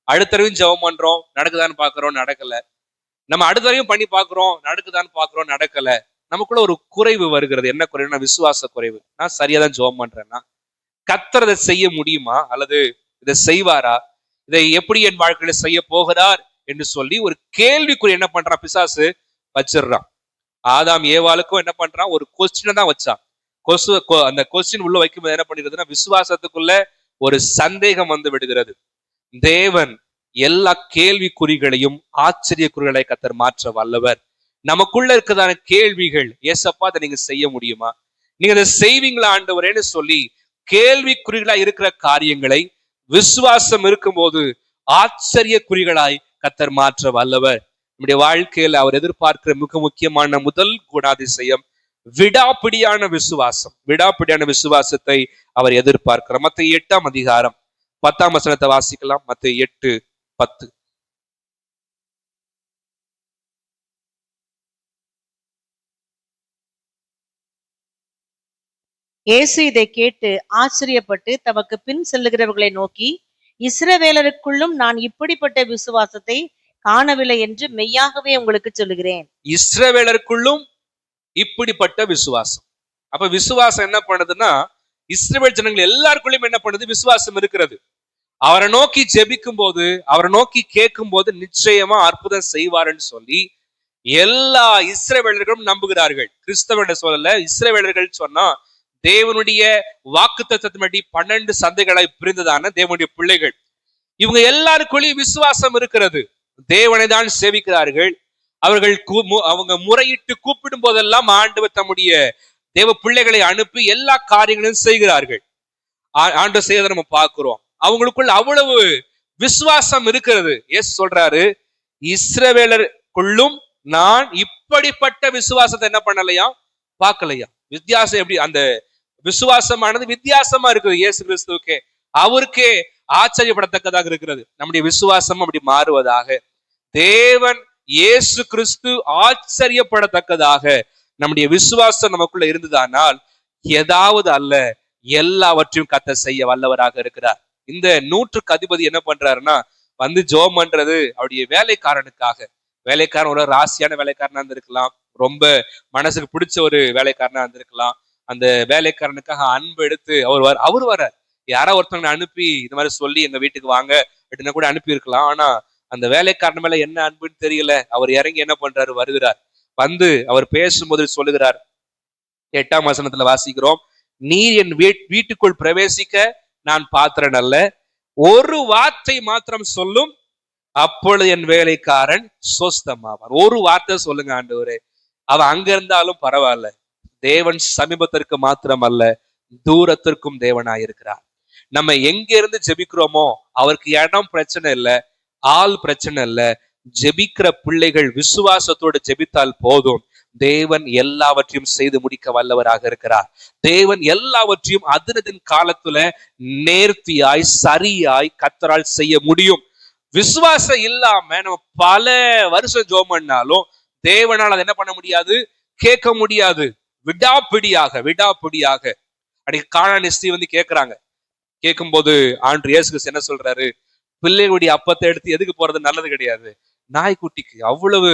அடுத்த தடவையும் ஜெபம் பண்றோம், நடக்குதான்னு பாக்குறோம், நடக்கல. நம்ம அடுத்த தடவையும் பண்ணி பாக்குறோம், நடக்குதான்னு பாக்குறோம், நடக்கல. நமக்குள்ள ஒரு குறைவு வருகிறது. என்ன குறைவுனா விசுவாச குறைவு. நான் சரியாதான் ஜெபம் பண்றேன்னா, கர்த்தர் இதை செய்ய முடியுமா, அல்லது இதை செய்வாரா, இதை எப்படி என் வாழ்க்கையில செய்ய போகிறார் என்று சொல்லி ஒரு கேள்விக்குறி என்ன பண்றான் பிசாசு வச்சிடுறான். ஆதாம் ஏவாளுக்கும் என்ன பண்றான், ஒரு கொஸ்டினை தான் வச்சான். அந்த கொஸ்டின் உள்ள வைக்கும்போது என்ன பண்ணிடுதுன்னா விசுவாசத்துக்குள்ள ஒரு சந்தேகம் வந்து விடுகிறது. தேவன் எல்லா கேள்விக்குறிகளையும் ஆச்சரிய குறிகளை கர்த்தர் மாற்ற வல்லவர். நமக்குள்ள இருக்கிறதான கேள்விகள், ஏசப்பா அதை நீங்க செய்ய முடியுமா, நீங்க அதை செய்வீங்களா ஆண்டவரேன்னு சொல்லி கேள்விக்குறிகளா இருக்கிற காரியங்களை விசுவாசம் இருக்கும்போது ஆச்சரிய குறிகளாய் கர்த்தர் மாற்ற வல்லவர். நம்முடைய வாழ்க்கையில் அவர் எதிர்பார்க்கிற மிக முக்கியமான முதல் குணாதிசயம் விடாப்பிடியான விசுவாசம். விடாப்பிடியான விசுவாசத்தை அவர் எதிர்பார்க்கிறார். மத்தேயு 8ஆம் அதிகாரம் 10ஆம் வசனத்தை வாசிக்கலாம். மத்தேயு 8:10. இயேசு இதை கேட்டு ஆச்சரியப்பட்டு தமக்கு பின் செல்லுகிறவர்களை நோக்கி, இஸ்ரவேலருக்குள்ளும் நான் இப்படிப்பட்ட விசுவாசத்தை காணவில்லை என்று மெய்யாகவே உங்களுக்கு சொல்லுகிறேன். இஸ்ரவேலருக்குள்ளும் இப்படிப்பட்ட விசுவாசம். அப்ப விசுவாசம் என்ன பண்ணுதுன்னா, இஸ்ரவேல் ஜனங்கள் எல்லாருக்குள்ளும் என்ன பண்ணுது, விசுவாசம் இருக்கிறது. அவரை நோக்கி ஜெபிக்கும் போது, அவரை நோக்கி கேட்கும் போது நிச்சயமா அற்புதம் செய்வாருன்னு சொல்லி எல்லா இஸ்ரவேலர்களும் நம்புகிறார்கள். கிறிஸ்தவர்கள் சொல்லல, இஸ்ரவேலர்கள் சொன்னா தேவனுடைய வாக்குத்தத்தத்தின்படி 12 சந்தைகளாய் பிரிந்ததான தேவனுடைய பிள்ளைகள். இவங்க எல்லாருக்குள்ளேயும் விசுவாசம் இருக்கிறது. தேவனை தான் சேவிக்கிறார்கள். அவர்கள் அவங்க முறையிட்டு கூப்பிடும் போதெல்லாம் ஆண்டவர் தம்முடைய தேவ பிள்ளைகளை அனுப்பி எல்லா காரியங்களையும் செய்கிறார்கள். ஆண்டவர் செய்யறதை நம்ம பார்க்கிறோம். அவங்களுக்குள்ள அவ்வளவு விசுவாசம் இருக்கிறது. இயேசு சொல்றாரு, இஸ்ரவேலருக்குள்ளும் நான் இப்படிப்பட்ட விசுவாசத்தை என்ன பண்ணலையா, பார்க்கலையா. வித்தியாசம் எப்படி, அந்த விசுவாசமானது வித்தியாசமா இருக்குது இயேசு கிறிஸ்துவுக்கே. அவருக்கே ஆச்சரியப்படத்தக்கதாக இருக்கிறது. நம்முடைய விசுவாசம் அப்படி மாறுவதாக, தேவன் இயேசு கிறிஸ்து ஆச்சரியப்படத்தக்கதாக நம்முடைய விசுவாசம் நமக்குள்ள இருந்ததானால் ஏதாவது அல்ல, எல்லாவற்றையும் கர்த்தர் செய்ய வல்லவராக இருக்கிறார். இந்த 100க்கு அதிபதி என்ன பண்றாருன்னா, வந்து ஜெபம் பண்றது அவருடைய வேலைக்காரனுக்காக. வேலைக்காரன் ஒரு ராசியான வேலைக்காரனா இருந்திருக்கலாம், ரொம்ப மனசுக்கு பிடிச்ச ஒரு வேலைக்காரனா இருந்திருக்கலாம். அந்த வேலைக்காரனுக்காக அன்பு எடுத்து அவர் வர யாரோ ஒருத்தவங்க அனுப்பி இந்த மாதிரி சொல்லி எங்க வீட்டுக்கு வாங்க அப்படின்னா கூட அனுப்பி இருக்கலாம். ஆனா அந்த வேலைக்காரன் மேல என்ன அன்புன்னு தெரியல. அவர் இறங்கி என்ன பண்றாரு, வருகிறார். வந்து அவர் பேசும்போது சொல்லுகிறார், 8ஆம் வசனத்துல வாசிக்கிறோம், நீர் என் வீட்டுக்குள் பிரவேசிக்க நான் பாத்திரன் அல்ல, ஒரு வார்த்தை மாத்திரம் சொல்லும், அப்பொழுது என் வேலைக்காரன் சொஸ்தமாவார். ஒரு வார்த்தை சொல்லுங்க ஆண்டவரே. அவன் அங்க இருந்தாலும் பரவாயில்ல, தேவன் சமீபத்திற்கு மாத்திரம் அல்ல, தூரத்திற்கும் தேவனாயிருக்கிறார். நம்ம எங்க இருந்து ஜெபிக்கிறோமோ அவருக்கு இடம் பிரச்சனை இல்லை, ஆள் பிரச்சனை இல்லை. ஜெபிக்கிற பிள்ளைகள் விசுவாசத்தோடு ஜெபித்தால் போதும், தேவன் எல்லாவற்றையும் செய்து முடிக்க வல்லவராக இருக்கிறார். தேவன் எல்லாவற்றையும் அதனதின் காலத்துல நேர்த்தியாய் சரியாய் கர்த்தரால் செய்ய முடியும். விசுவாசம் இல்லாம நம்ம பல வருஷம் ஜெபம் பண்ணாலும் தேவனால் அதை என்ன பண்ண முடியாது, கேட்க முடியாது. விடாப்பிடியாக அன்னைக்கு கானான் ஸ்திரீ வந்து கேட்கிறாங்க. கேட்கும்போது ஆண்டவர் இயேசு கிறிஸ்து என்ன சொல்றாரு, பிள்ளைகளுடைய அப்பத்தை எடுத்து எதுக்கு போறது நல்லது கிடையாது, நாய்க்குட்டிக்கு. அவ்வளவு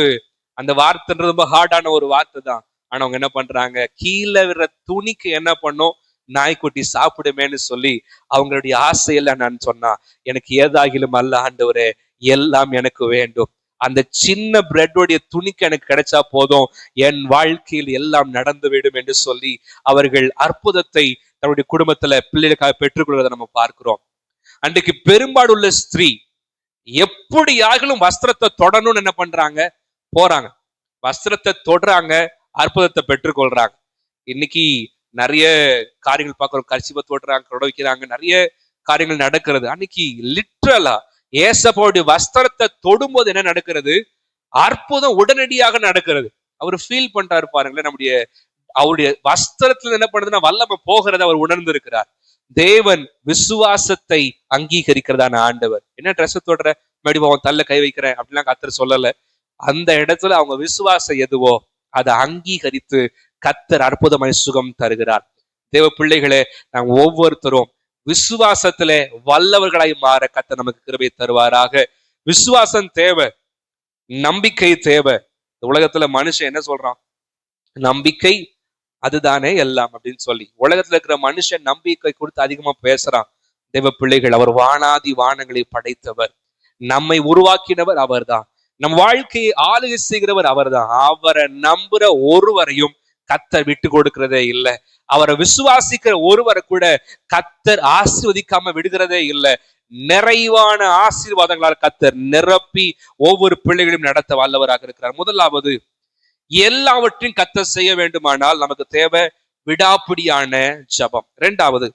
அந்த வார்த்தைன்றது ரொம்ப ஹார்டான ஒரு வார்த்தை தான். ஆனா அவங்க என்ன பண்றாங்க, கீழே விடுற துணிக்கு என்ன பண்ணும், நாய்க்குட்டி சாப்பிடுமேன்னு சொல்லி அவங்களுடைய ஆசையெல்லாம் நான் சொன்னா, எனக்கு ஏதாகிலும் அல்ல ஆண்டவரே, எல்லாம் எனக்கு வேண்டும். அந்த சின்ன பிரெட்டோடைய துணிக்கு எனக்கு கிடைச்சா போதும், என் வாழ்க்கையில் எல்லாம் நடந்து விடும் என்று சொல்லி அவர்கள் அற்புதத்தை தன்னுடைய குடும்பத்துல பிள்ளைகளுக்காக பெற்றுக்கொள்வதை நம்ம பார்க்கிறோம். அன்றைக்கு பெரும்பாலுள்ள ஸ்திரீ எப்படியாகிலும் வஸ்திரத்தை தொடணும்னு என்ன பண்றாங்க, போறாங்க, வஸ்திரத்தை தொடுறாங்க, அற்புதத்தை பெற்றுக்கொள்றாங்க. இன்னைக்கு நிறைய காரியங்கள் பார்க்கிறோம், கர்ச்சிப்பை தொடுறாங்க, கொடை வைக்கிறாங்க, நிறைய காரியங்கள் நடக்கிறது. அன்னைக்கு லிட்ரலா ஏசப்பாவுடைய வஸ்திரத்தை தொடும்போது என்ன நடக்கிறது, அற்புதம் உடனடியாக நடக்கிறது. அவர் ஃபீல் பண்றாரு பாருங்களேன், அவருடைய வஸ்திரத்துல என்ன பண்ணுதுன்னா வல்லமை போகிறத அவர் உணர்ந்து இருக்கிறார். தேவன் விசுவாசத்தை அங்கீகரிக்கிறதான ஆண்டவர். என்ன ட்ரெஸ் தொடுற, மறுபடியும் அவன் தள்ள கை வைக்கிறேன் அப்படிலாம் கர்த்தர் சொல்லல. அந்த இடத்துல அவங்க விசுவாசம் எதுவோ அதை அங்கீகரித்து கர்த்தர் அற்புதமாய் சுகம் தருகிறார். தேவ பிள்ளைகளே, நாங்க ஒவ்வொருத்தரும் விசுவாசத்திலே வல்லவர்களாய் மாற கர்த்தர் நமக்கு கிருபை தருவாராக. விசுவாசம் தேவை, நம்பிக்கை தேவை. உலகத்துல மனுஷன் என்ன சொல்றான், நம்பிக்கை அதுதானே எல்லாம் அப்படின்னு சொல்லி. உலகத்துல இருக்கிற மனுஷன் நம்பிக்கை கொடுத்து அதிகமா பேசுறான். தேவ பிள்ளைகள், அவர் வானாதி வானங்களை படைத்தவர், நம்மை உருவாக்கினவர் அவர்தான், நம் வாழ்க்கையை ஆளுகை செய்கிறவர் அவர்தான். அவரை நம்புற ஒருவரையும் கர்த்தர் விட்டு கொடுக்கிறதே இல்லை. அவரை விசுவாசிக்கிற ஒருவரை கூட கர்த்தர் ஆசீர்வதிக்காம விடுகிறதே இல்லை. நிறைவான ஆசீர்வாதங்களால் கர்த்தர் நிரப்பி ஒவ்வொரு பிள்ளைகளையும் நடத்த வல்லவராக இருக்கிறார். முதலாவது, எல்லாவற்றையும் கர்த்தர் செய்ய வேண்டுமானால் நமக்கு தேவை விடாப்பிடியான ஜபம். இரண்டாவது,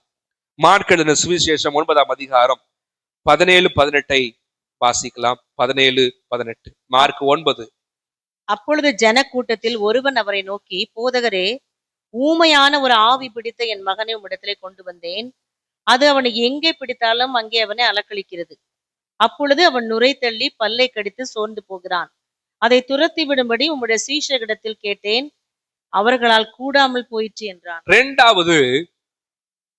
மார்க் எழுதின சுவிசேஷம் 9ஆம் அதிகாரம் 17-18 வாசிக்கலாம். 17-18 மார்க் 9. அப்பொழுது ஜனக்கூட்டத்தில் ஒருவன் அவரை நோக்கி, போதகரே, ஊமையான ஒரு ஆவி பிடித்த என் மகனை உம்மிடத்திலே கொண்டு வந்தேன். அது அவனை எங்கே பிடித்தாலும் அங்கே அவனை அலக்களிக்கிறது. அப்பொழுது அவன் நுரை தள்ளி பல்லை கடித்து சோர்ந்து போகிறான். அதை துரத்தி விடும்படி உம்முடைய சீஷரிடத்தில் கேட்டேன், அவர்களால் கூடாமல் போயிற்று என்றான். இரண்டாவது,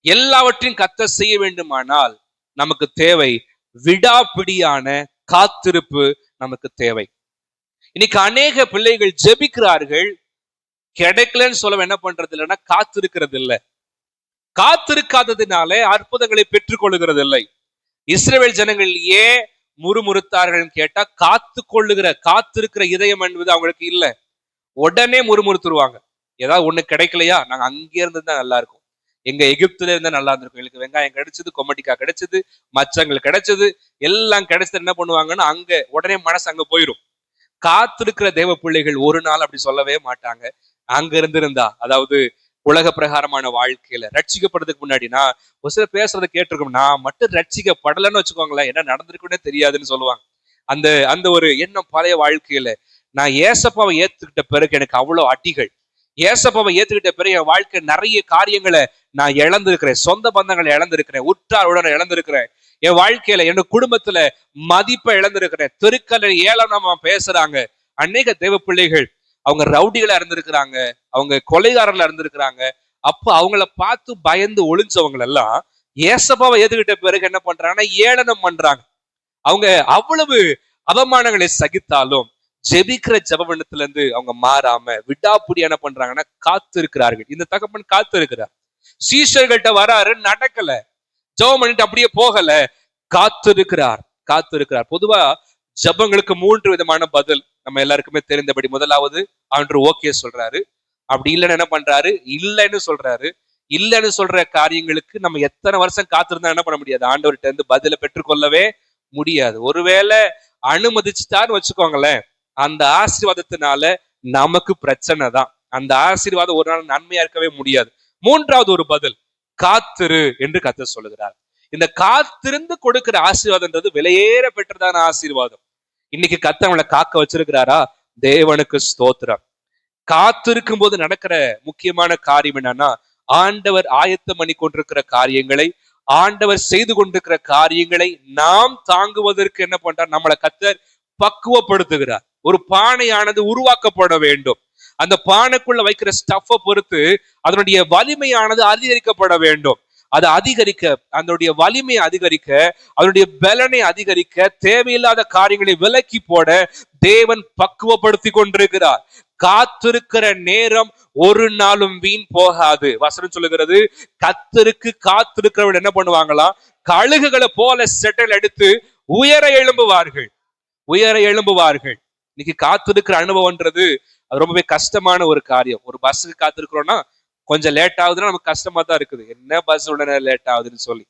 எல்லாவற்றையும் கர்த்தர் செய்ய வேண்டுமானால் நமக்கு தேவை விடாப்பிடியான காத்திருப்பு நமக்கு தேவை. இன்னைக்கு அநேக பிள்ளைகள் ஜெபிக்கிறார்கள், கிடைக்கலன்னு சொல்ல என்ன பண்றது இல்லைன்னா காத்திருக்கிறது இல்லை. காத்திருக்காததினாலே அற்புதங்களை பெற்றுக் கொள்ளுகிறது இல்லை. இஸ்ரவேல் ஜனங்கள் ஏன் முறுமுறுத்தார்கள் கேட்டா, காத்திருக்கிற இதயம் என்பது அவங்களுக்கு இல்லை. உடனே முறுமுறுத்துருவாங்க. ஏதாவது ஒண்ணு கிடைக்கலையா, நாங்க அங்கே இருந்து தான் நல்லா இருக்கும். எங்க எகிப்துல இருந்தா நல்லா இருந்திருக்கும், எங்களுக்கு வெங்காயம் கிடைச்சது, கொமட்டிக்காய் கிடைச்சது, மச்சங்கள் கிடைச்சது, எல்லாம் கிடைச்சது. என்ன பண்ணுவாங்கன்னா அங்க உடனே மனசு அங்க போயிடும். காத்திருக்கிற தேவ பிள்ளைகள் ஒரு நாள் அப்படி சொல்லவே மாட்டாங்க. அங்க இருந்திருந்தா, அதாவது உலக பிரகாரமான வாழ்க்கையில ரட்சிக்கப்படுறதுக்கு முன்னாடி நான் ஒரு சில பேசுறதை கேட்டிருக்கோம், நான் மட்டும் ரட்சிக்கப்படலைன்னு வச்சுக்கோங்களேன், என்ன நடந்திருக்குன்னே தெரியாதுன்னு சொல்லுவாங்க. அந்த அந்த ஒரு எண்ணம் பழைய வாழ்க்கையில. நான் ஏசப்பாவை ஏத்துக்கிட்ட பிறகு எனக்கு அவ்வளவு அடிகள். ஏசப்பாவை ஏத்துக்கிட்ட பிறகு என் வாழ்க்கை நிறைய காரியங்களை நான் இழந்திருக்கிறேன், சொந்த பந்தங்களை இழந்திருக்கிறேன், உற்றார் உடனே இழந்திருக்கிறேன், என் வாழ்க்கையில என் குடும்பத்துல மதிப்பை இழந்திருக்கிறேன். தெருக்கல்ல ஏளனமா பேசுறாங்க அநேக தேவ பிள்ளைகள். அவங்க ரவுடிகளா இருந்திருக்கிறாங்க, அவங்க கொலைகாரர்களா இருந்திருக்கிறாங்க. அப்ப அவங்கள பார்த்து பயந்து ஒளிஞ்சவங்க எல்லாம் ஏசப்பாவை ஏத்துக்கிட்ட பிறகு என்ன பண்றாங்கன்னா ஏளனம் பண்றாங்க. அவங்க அவ்வளவு அவமானங்களை சகித்தாலும் ஜெபிக்கிற ஜெபவனத்துல இருந்து அவங்க மாறாம விடாப்புடி என்ன பண்றாங்கன்னா காத்து இருக்கிறார்கள். இந்த தகப்பன் காத்து இருக்கிறார். சீஷர்கள்ட்ட வராரு, நடக்கல, ஜெபம் பண்ணிட்டு அப்படியே போகல, காத்து இருக்கிறார், காத்து இருக்கிறார். பொதுவா ஜெபங்களுக்கு 3 விதமான பதில் நம்ம எல்லாருக்குமே தெரிந்தபடி. முதலாவது ஆண்டவர் ஓகே சொல்றாரு, அப்படி இல்லைன்னு என்ன பண்றாரு, இல்லைன்னு சொல்றாரு. இல்லைன்னு சொல்ற காரியங்களுக்கு நம்ம எத்தனை வருஷம் காத்திருந்தா என்ன பண்ண முடியாது, ஆண்டவர்கிட்ட இருந்து பதில பெற்றுக்கொள்ளவே முடியாது. ஒருவேளை அனுமதிச்சுட்டான்னு வச்சுக்கோங்களேன், அந்த ஆசீர்வாதத்தினால நமக்கு பிரச்சனை தான். அந்த ஆசீர்வாதம் ஒரு நாள் நன்மையா இருக்கவே முடியாது. 3வது ஒரு பதில், காத்திரு என்று கர்த்தர் சொல்லுகிறார். இந்த காத்திருந்து கொடுக்கிற ஆசீர்வாதம்ன்றது விலையேற பெற்றதான ஆசீர்வாதம். இன்னைக்கு கர்த்தர் அவங்களை காக்க வச்சிருக்கிறாரா? தேவனுக்கு ஸ்தோத்திரம். காத்திருக்கும் போது நடக்கிற முக்கியமான காரியம் என்னன்னா, ஆண்டவர் ஆயத்தம் பண்ணி கொண்டிருக்கிற காரியங்களை, ஆண்டவர் செய்து கொண்டிருக்கிற காரியங்களை நாம் தாங்குவதற்கு என்ன பண்றார், நம்மளை கர்த்தர் பக்குவப்படுத்துகிறார். ஒரு பானையானது உருவாக்கப்பட வேண்டும். அந்த பானைக்குள்ள வைக்கிற ஸ்டஃப்பை பொறுத்து அதனுடைய வலிமையானது அதிகரிக்கப்பட வேண்டும். அது அதிகரிக்க, அதனுடைய வலிமையை அதிகரிக்க, அதனுடைய பலனை அதிகரிக்க, தேவையில்லாத காரியங்களை விலக்கி போட தேவன் பக்குவப்படுத்தி கொண்டிருக்கிறார். காத்திருக்கிற நேரம் ஒரு நாளும் வீண் போகாது. வசனம் சொல்லுகிறது, கர்த்தருக்கு காத்திருக்கிறவர்கள் என்ன பண்ணுவாங்களாம், கழுகுகளை போல செட்டல் எடுத்து உயர எழும்புவார்கள், உயர எழும்புவார்கள். இன்னைக்கு காத்திருக்கிற அனுபவம்ன்றது அது ரொம்பவே கஷ்டமான ஒரு காரியம். ஒரு பஸ்ஸுக்கு காத்திருக்கிறோம்னா கொஞ்சம் லேட் ஆகுதுன்னா நமக்கு கஷ்டமா தான் இருக்குது, என்ன பஸ் உடனே லேட் ஆகுதுன்னு சொல்லி.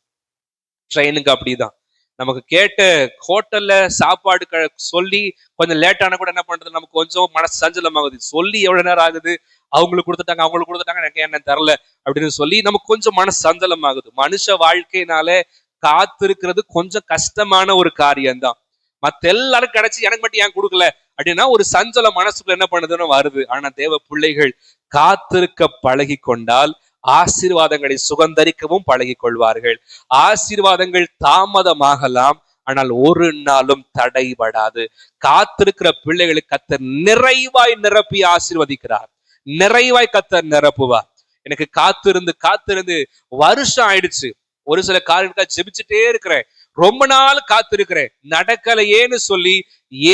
ட்ரெயினுக்கு அப்படிதான், நமக்கு கேட்ட ஹோட்டல்ல சாப்பாடு சொல்லி கொஞ்சம் லேட் ஆனா கூட என்ன பண்றது, நமக்கு கொஞ்சம் மனசு சஞ்சலமாகுது. சொல்லி எவ்வளவு நேரம் ஆகுது, அவங்களுக்கு கொடுத்துட்டாங்க, அவங்களுக்கு கொடுத்துட்டாங்க, எனக்கு என்ன தரல அப்படின்னு சொல்லி நமக்கு கொஞ்சம் மனசு சஞ்சலமாகுது. மனுஷ வாழ்க்கையினாலே காத்திருக்கிறது கொஞ்சம் கஷ்டமான ஒரு காரியம்தான். மத்த எல்லாரும் கிடைச்சி எனக்கு மட்டும் ஏன் கொடுக்கல அப்படின்னா ஒரு சஞ்சல மனசுக்குள்ள என்ன பண்ணுதுன்னு வருது. ஆனா தேவ பிள்ளைகள் காத்திருக்க பழகி கொண்டால் ஆசீர்வாதங்களை சுகந்தரிக்கவும் பழகி கொள்வார்கள். ஆசீர்வாதங்கள் தாமதமாகலாம், ஆனால் ஒரு நாளும் தடைபடாது. காத்திருக்கிற பிள்ளைகளுக்கு கர்த்தர் நிறைவாய் நிரப்பி ஆசீர்வதிக்கிறார். நிறைவாய் கர்த்தர் நிரப்புவார். எனக்கு காத்திருந்து காத்திருந்து வருஷம் ஆயிடுச்சு, ஒரு சில காரியங்களுக்காக ஜெபிச்சுட்டே இருக்கிறேன், ரொம்ப நாள் காத்திருக்கிறேன், நடக்கலையேன்னு சொல்லி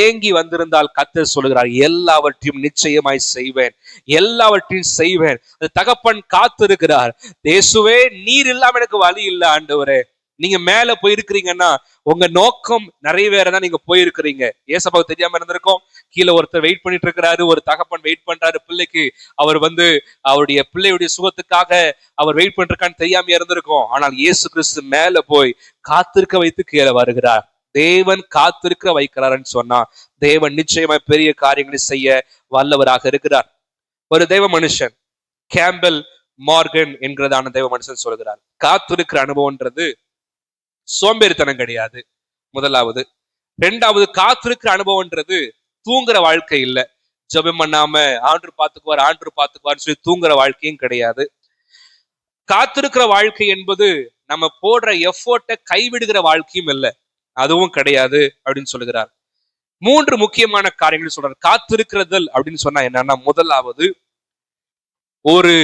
ஏங்கி வந்திருந்தால் கர்த்தர் சொல்லுகிறார், எல்லாவற்றையும் நிச்சயமாய் செய்வேன், எல்லாவற்றையும் செய்வேன். தகப்பன் காத்திருக்கிறார். இயேசுவே, நீர் இல்லாம எனக்கு வழி இல்லை ஆண்டவரே. நீங்க மேல போயிருக்கிறீங்கன்னா உங்க நோக்கம் நிறைவேறதான் நீங்க போயிருக்கிறீங்க. ஏசப்பாவுக்கு தெரியாம இருந்திருக்கும், கீழே ஒருத்தர் வெயிட் பண்ணிட்டு இருக்கிறாரு, ஒரு தகப்பன் வெயிட் பண்றாரு பிள்ளைக்கு, அவர் அவருடைய பிள்ளையுடைய சுகத்துக்காக அவர் வெயிட் பண்ணிருக்கான்னு தெரியாம இருந்திருக்கும். ஆனால் இயேசு கிறிஸ்து மேல போய் காத்திருக்க வைத்து கீழே வருகிறார். தேவன் காத்திருக்க வைக்கிறாருன்னு சொன்னா தேவன் நிச்சயமா பெரிய காரியங்களை செய்ய வல்லவராக இருக்கிறார். ஒரு தேவ மனுஷன் கேம்பல் மார்கன் என்கிறதான தேவ மனுஷன் சொல்கிறார், காத்திருக்கிற அனுபவம்ன்றது சோம்பேறித்தனம் கிடையாது, முதலாவது. 2வது, காத்திருக்கிற அனுபவம்ன்றது தூங்குற வாழ்க்கை இல்ல. ஜெபம் பண்ணாம ஆண்டவர் பாத்துக்குவார் சொல்லி தூங்குற வாழ்க்கையும் கிடையாது. காத்திருக்கிற வாழ்க்கை என்பது நம்ம போடுற எஃபோர்ட்டை கைவிடுகிற வாழ்க்கையும் இல்லை, அதுவும் கிடையாது அப்படின்னு சொல்லுகிறார். 3 முக்கியமான காரியங்கள் சொல்றாரு. காத்திருக்கிறதல் அப்படின்னு சொன்னா என்னன்னா, முதலாவது ஒரு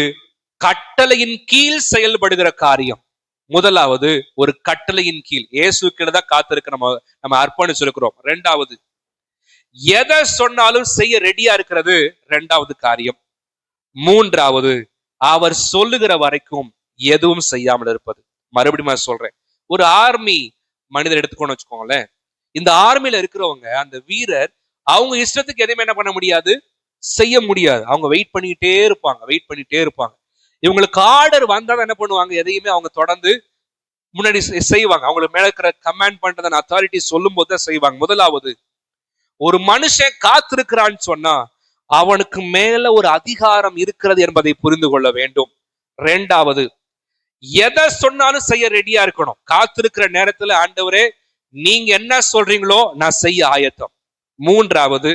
கட்டளையின் கீழ் செயல்படுகிற காரியம். முதலாவது ஒரு கட்டளையின் கீழ் இயேசுக்கு தான் காத்திருக்க நம்ம அர்ப்பணிச்சிருக்கிறோம். 2வது, எதை சொன்னாலும் செய்ய ரெடியா இருக்கிறது 2வது காரியம். 3வது, அவர் சொல்லுகிற வரைக்கும் எதுவும் செய்யாமல் இருப்பது. மறுபடியும் சொல்றேன், ஒரு ஆர்மி மனிதர் எடுத்துக்கோன்னு வச்சுக்கோங்களேன். இந்த ஆர்மியில இருக்கிறவங்க, அந்த வீரர், அவங்க இஷ்டத்துக்கு எதையுமே என்ன பண்ண முடியாது, செய்ய முடியாது. அவங்க வெயிட் பண்ணிட்டே இருப்பாங்க. இவங்களுக்கு ஆர்டர் வந்தா என்ன பண்ணுவாங்க, எதையுமே அவங்க தொடர்ந்து முன்னாடி செய்வாங்க. அவங்களுக்கு மேல இருக்கிற கமாண்ட் பண்றத அத்தாரிட்டி சொல்லும் போது தான் செய்வாங்க. முதலாவது, ஒரு மனுஷன் காத்திருக்கிறான்னு சொன்னா அவனுக்கு மேல ஒரு அதிகாரம் இருக்கிறது என்பதை புரிந்து கொள்ள வேண்டும். இரண்டாவது, எதை சொன்னாலும் செய்ய ரெடியா இருக்கணும். காத்திருக்கிற நேரத்துல ஆண்டவரே நீங்க என்ன சொல்றீங்களோ நான் செய்ய ஆயத்தம். மூன்றாவது,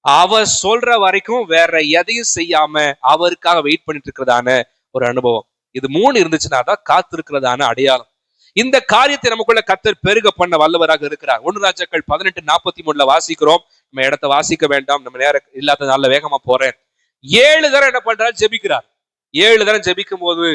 அவர் சொல்ற வரைக்கும் வேற எதையும் செய்யாம அவருக்காக வெயிட் பண்ணிட்டு இருக்கிறதான ஒரு அனுபவம். இது 3 இருந்துச்சுன்னா தான் காத்திருக்கிறதான அடையாளம். இந்த காரியத்தை நமக்குள்ள கர்த்தர் பெருக பண்ண வல்லவராக இருக்கிறார். 1 ராஜாக்கள் 18:43 வாசிக்கிறோம். நம்ம இடத்தை வாசிக்க வேண்டாம், நம்ம நேரம் இல்லாத நாள்ல வேகமா போறேன். 7 தடவை என்ன பண்றாரு, ஜெபிக்கிறார். 7 தடவை ஜெபிக்கும் போது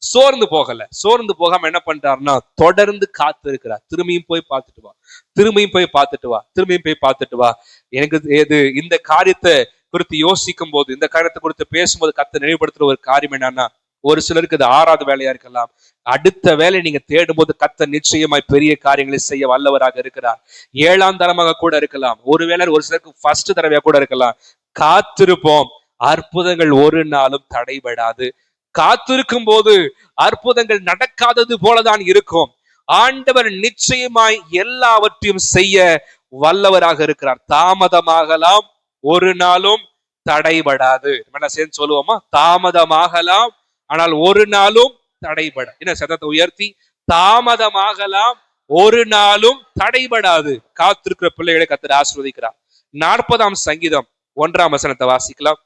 சோர்ந்து போகல. சோர்ந்து போகாம என்ன பண்றாருன்னா தொடர்ந்து காத்து இருக்கிறார். திரும்பியும் போய் பார்த்துட்டு வா, திரும்பியும் போய் பார்த்துட்டு வா, திரும்பியும் போய் பார்த்துட்டு வா. எனக்கு இந்த காரியத்தை குறித்து யோசிக்கும் போது, இந்த காரியத்தை குறித்து பேசும்போது கர்த்தர் நினைவுபடுத்துற ஒரு காரியம் என்னன்னா, ஒரு சிலருக்கு இது 6வது வேலையா இருக்கலாம். அடுத்த வேலை நீங்க தேடும் போது கர்த்தர் நிச்சயமாய் பெரிய காரியங்களை செய்ய வல்லவராக இருக்கிறார். 7ஆம் தரமாக கூட இருக்கலாம். ஒருவேளை ஒரு சிலருக்கு ஃபர்ஸ்ட் தடவையா கூட இருக்கலாம். காத்திருப்போம், அற்புதங்கள் ஒரு நாளும் தடைபடாது. காத்திருக்கும் போது அற்புதங்கள் நடக்காதது போலதான் இருக்கும். ஆண்டவர் நிச்சயமாய் எல்லாவற்றையும் செய்ய வல்லவராக இருக்கிறார். தாமதமாகலாம், ஒரு நாளும் தடைபடாது. சேர்ந்து சொல்லுவோமா? தாமதமாகலாம், ஆனால் ஒரு நாளும் தடைபட. என்ன சத்தத்தை உயர்த்தி, தாமதமாகலாம், ஒரு நாளும் தடைபடாது. காத்திருக்கிற பிள்ளைகளை கர்த்தர் ஆசீர்வதிக்கிறார். 40ஆம் சங்கீதம் 1ஆம் வசனத்தை வாசிக்கலாம்.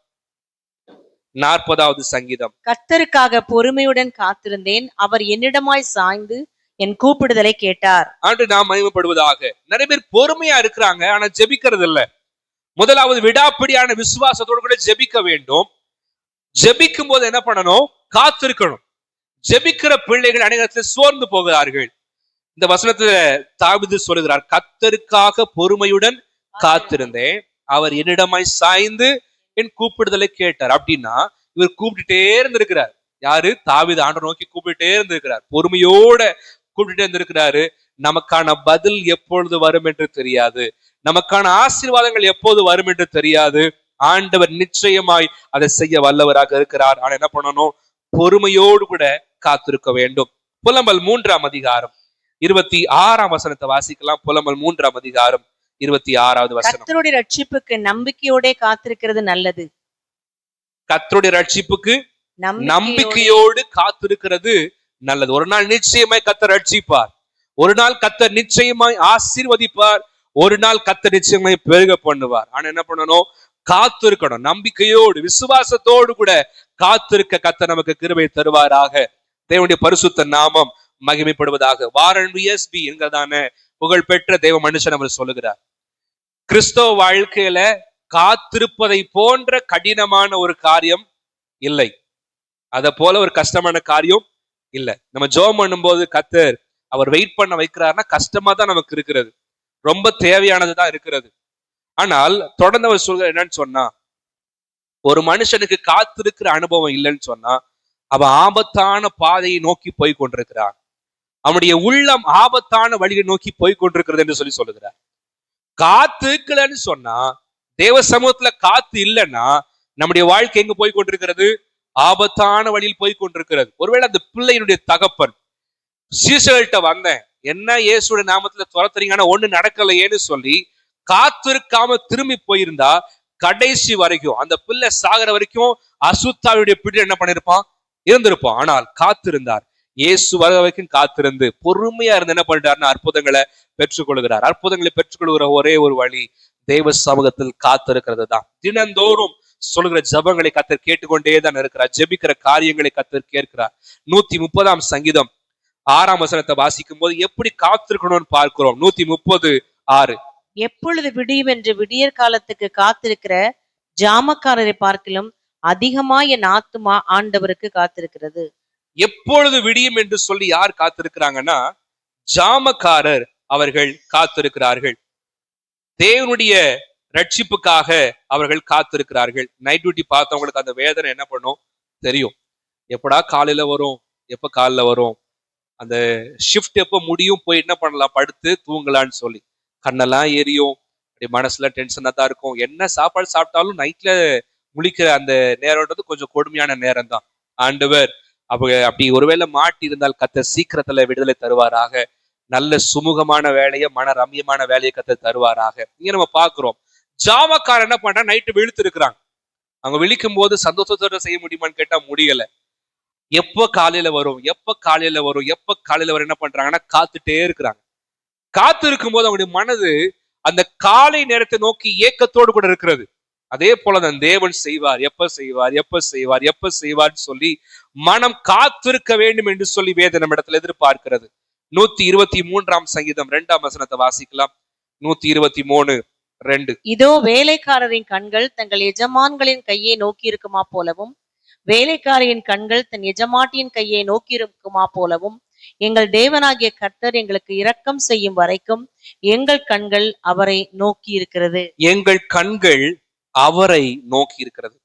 40வது சங்கீதம். கர்த்தருக்காக பொறுமையுடன் காத்திருந்தேன், அவர் என்னிடமாய் சாய்ந்து என் கூப்பிடுதலை கேட்டார். ஆண்டு நாம் மகிமைப்படுவதாக. நிறைய பேர் பொறுமையா இருக்கிறாங்க, ஆனா ஜெபிக்கிறது இல்ல. முதலாவது விடாப்பிடியான விசுவாசத்தோடு கூட ஜெபிக்க வேண்டும். ஜெபிக்கும் போது என்ன பண்ணணும், காத்திருக்கணும். ஜெபிக்கிற பிள்ளைகள் அநேகத்தில் சோர்ந்து போகிறார்கள். இந்த வசனத்துல தாவீது சொல்லுகிறார், கர்த்தருக்காக பொறுமையுடன் காத்திருந்தேன், அவர் என்னிடமாய் சாய்ந்து என் கூப்பிடுதலை கேட்டார். அப்படின்னா இவர் கூப்பிட்டுட்டே இருந்திருக்கிறார். யாரு? தாவீது ஆண்டவரை நோக்கி கூப்பிட்டுட்டே இருந்திருக்கிறார், பொறுமையோட கூப்பிட்டுட்டே இருந்திருக்கிறாரு. நமக்கான பதில் எப்பொழுது வரும் என்று தெரியாது, நமக்கான ஆசீர்வாதங்கள் எப்போது வரும் என்று தெரியாது. ஆண்டவர் நிச்சயமாய் அதை செய்ய வல்லவராக இருக்கிறார். ஆனா என்ன பண்ணணும், பொறுமையோடு கூட காத்திருக்க வேண்டும். புலம்பல் 3ஆம் அதிகாரம் 26ஆம் வசனத்தை வாசிக்கலாம். புலம்பல் 3ஆம் அதிகாரம் 26வது வசனம். கர்த்தருடைய ரட்சிப்புக்கு நம்பிக்கையோட காத்திருக்கிறது நல்லது. கர்த்தருடைய ரட்சிப்புக்கு நம்பிக்கையோடு காத்திருக்கிறது நல்லது. ஒரு நாள் நிச்சயமாய் கர்த்தர் ரட்சிப்பார், ஒரு நாள் கர்த்தர் நிச்சயமாய் ஆசீர்வதிப்பார், ஒரு நாள் கர்த்தர் நிச்சயமாய் பெருக பண்ணுவார். ஆனா என்ன பண்ணணும், காத்திருக்கணும். நம்பிக்கையோடு விசுவாசத்தோடு கூட காத்திருக்க கர்த்தர் நமக்கு கிருபை தருவாராக. தேவனுடைய பரிசுத்த நாமம் மகிமைப்படுவதாக. வாரன் விஎஸ்பி என்கிறதான புகழ்பெற்ற தேவ மனுஷன் அவர் சொல்லுகிறார், கிறிஸ்தவ வாழ்க்கையில காத்திருப்பதை போன்ற கடினமான ஒரு காரியம் இல்லை, அத போல ஒரு கஷ்டமான காரியம் இல்லை. நம்ம ஜெபம் பண்ணும் போது கர்த்தர் அவர் வெயிட் பண்ண வைக்கிறாருன்னா கஷ்டமா தான் நமக்கு இருக்கிறது, ரொம்ப தேவையானதுதான் இருக்கிறது. ஆனால் தொடர்ந்து அவர் சொல்கிற என்னன்னு சொன்னா, ஒரு மனுஷனுக்கு காத்திருக்கிற அனுபவம் இல்லைன்னு சொன்னா அவன் ஆபத்தான பாதையை நோக்கி போய் கொண்டிருக்கிறான், அவனுடைய உள்ளம் ஆபத்தான வழியை நோக்கி போய் கொண்டிருக்கிறது என்று சொல்லுகிறார். காத்துக்கலன்னு சொன்னா, தேவ சமூகத்துல காத்து இல்லைன்னா நம்முடைய வாழ்க்கை எங்க போய் கொண்டிருக்கிறது, ஆபத்தான வழியில் போய் கொண்டிருக்கிறது. ஒருவேளை அந்த பிள்ளையினுடைய தகப்பன் சீசர்கள்ட்ட வந்தேன், என்ன இயேசுடைய நாமத்துல துரத்துறீங்கன்னா ஒண்ணு நடக்கலையேன்னு சொல்லி காத்திருக்காம திரும்பி போயிருந்தா கடைசி வரைக்கும் அந்த பிள்ளை சாகிற வரைக்கும் அசுத்தாவுடைய பிடி என்ன பண்ணிருப்பான், இருந்திருப்பான். ஆனால் காத்திருந்தார், இயேசு வர வரைக்கும் காத்திருந்து பொறுமையா இருந்து என்ன பண்ணிட்டாருன்னா அற்புதங்களை பெற்றுக்கொள்கிறார். அற்புதங்களை பெற்றுக்கொள்கிற ஒரே ஒரு வழி தேவ சமூகத்தில் காத்திருக்கிறது தான். தினந்தோறும் சொல்லுகிற ஜபங்களை கர்த்தர் கேட்டுக்கொண்டே தான் இருக்கிறார், ஜெபிக்கிற காரியங்களை கர்த்தர் கேட்கிறார். 130ஆம் சங்கீதம் 6ஆம் வசனத்தை வாசிக்கும் போது எப்படி காத்திருக்கணும்னு பார்க்கிறோம். 130:6. எப்பொழுது விடியும் என்று விடியற் காலத்துக்கு காத்திருக்கிற ஜாமக்காரரை பார்க்கிலும் அதிகமா என் ஆத்துமா ஆண்டவருக்கு காத்திருக்கிறது. எப்பொழுது விடியும் என்று சொல்லி யார் காத்திருக்கிறாங்கன்னா, ஜாமக்காரர் அவர்கள் காத்திருக்கிறார்கள். தேவனுடைய ரட்சிப்புக்காக அவர்கள் காத்திருக்கிறார்கள். நைட் டியூட்டி பார்த்தவங்களுக்கு அந்த வேதனை என்ன பண்ணும் தெரியும். எப்படா காலையில வரும், எப்ப காலைல வரும், அந்த ஷிஃப்ட் எப்ப முடியும், போய் என்ன பண்ணலாம், படுத்து தூங்கலான்னு சொல்லி கண்ணெல்லாம் எரியும், அப்படி மனசுல டென்ஷனா தான் இருக்கும். என்ன சாப்பாடு சாப்பிட்டாலும் நைட்ல முழிக்கிற அந்த நேரம்ன்றது கொஞ்சம் கொடுமையான நேரம் தான். ஆண்டவர் அப்படி ஒருவேளை மாட்டி இருந்தால் கர்த்தர் சீக்கிரத்துல விடுதலை தருவாராக. நல்ல சுமூகமான வேலையை, மன ரம்யமான வேலையை கர்த்தர் தருவாராக. இங்க நம்ம பாக்குறோம், ஜாமக்காரர் என்ன பண்றான், நைட்டு விழுத்து இருக்கிறாங்க. அவங்க விழிக்கும் போது சந்தோஷத்தோட செய்ய முடியுமான்னு கேட்டா முடியல. எப்ப காலையில வரும், எப்ப காலையில வரும், எப்ப காலையில வரும் என்ன பண்றாங்கன்னா காத்துட்டே இருக்கிறாங்க. காத்து இருக்கும் போது அவங்களுடைய மனது அந்த காலை நேரத்தை நோக்கி ஏக்கத்தோடு கூட இருக்கிறது. அதே போலதான் தேவன் செய்வார், எப்ப செய்வார், எப்ப செய்வார், எப்ப செய்வார் சொல்லி மனம் காத்திருக்க வேண்டும் என்று சொல்லி வேதம் இடத்துல எதிர்பார்க்கிறது. 123 சங்கீதம் 2 வசனத்தை வாசிக்கலாம். 123:2. இதோ வேலைக்காரரின் கண்கள் தங்கள் எஜமான்களின் கையை நோக்கி இருக்குமா போலவும், வேலைக்காரியின் கண்கள் தன் எஜமாட்டியின் கையை நோக்கி இருக்குமா போலவும், எங்கள் தேவனாகிய கர்த்தர் எங்களுக்கு இரக்கம் செய்யும் வரைக்கும் எங்கள் கண்கள் அவரை நோக்கி இருக்கிறது. எங்கள் கண்கள் அவரை நோக்கி இருக்கிறது.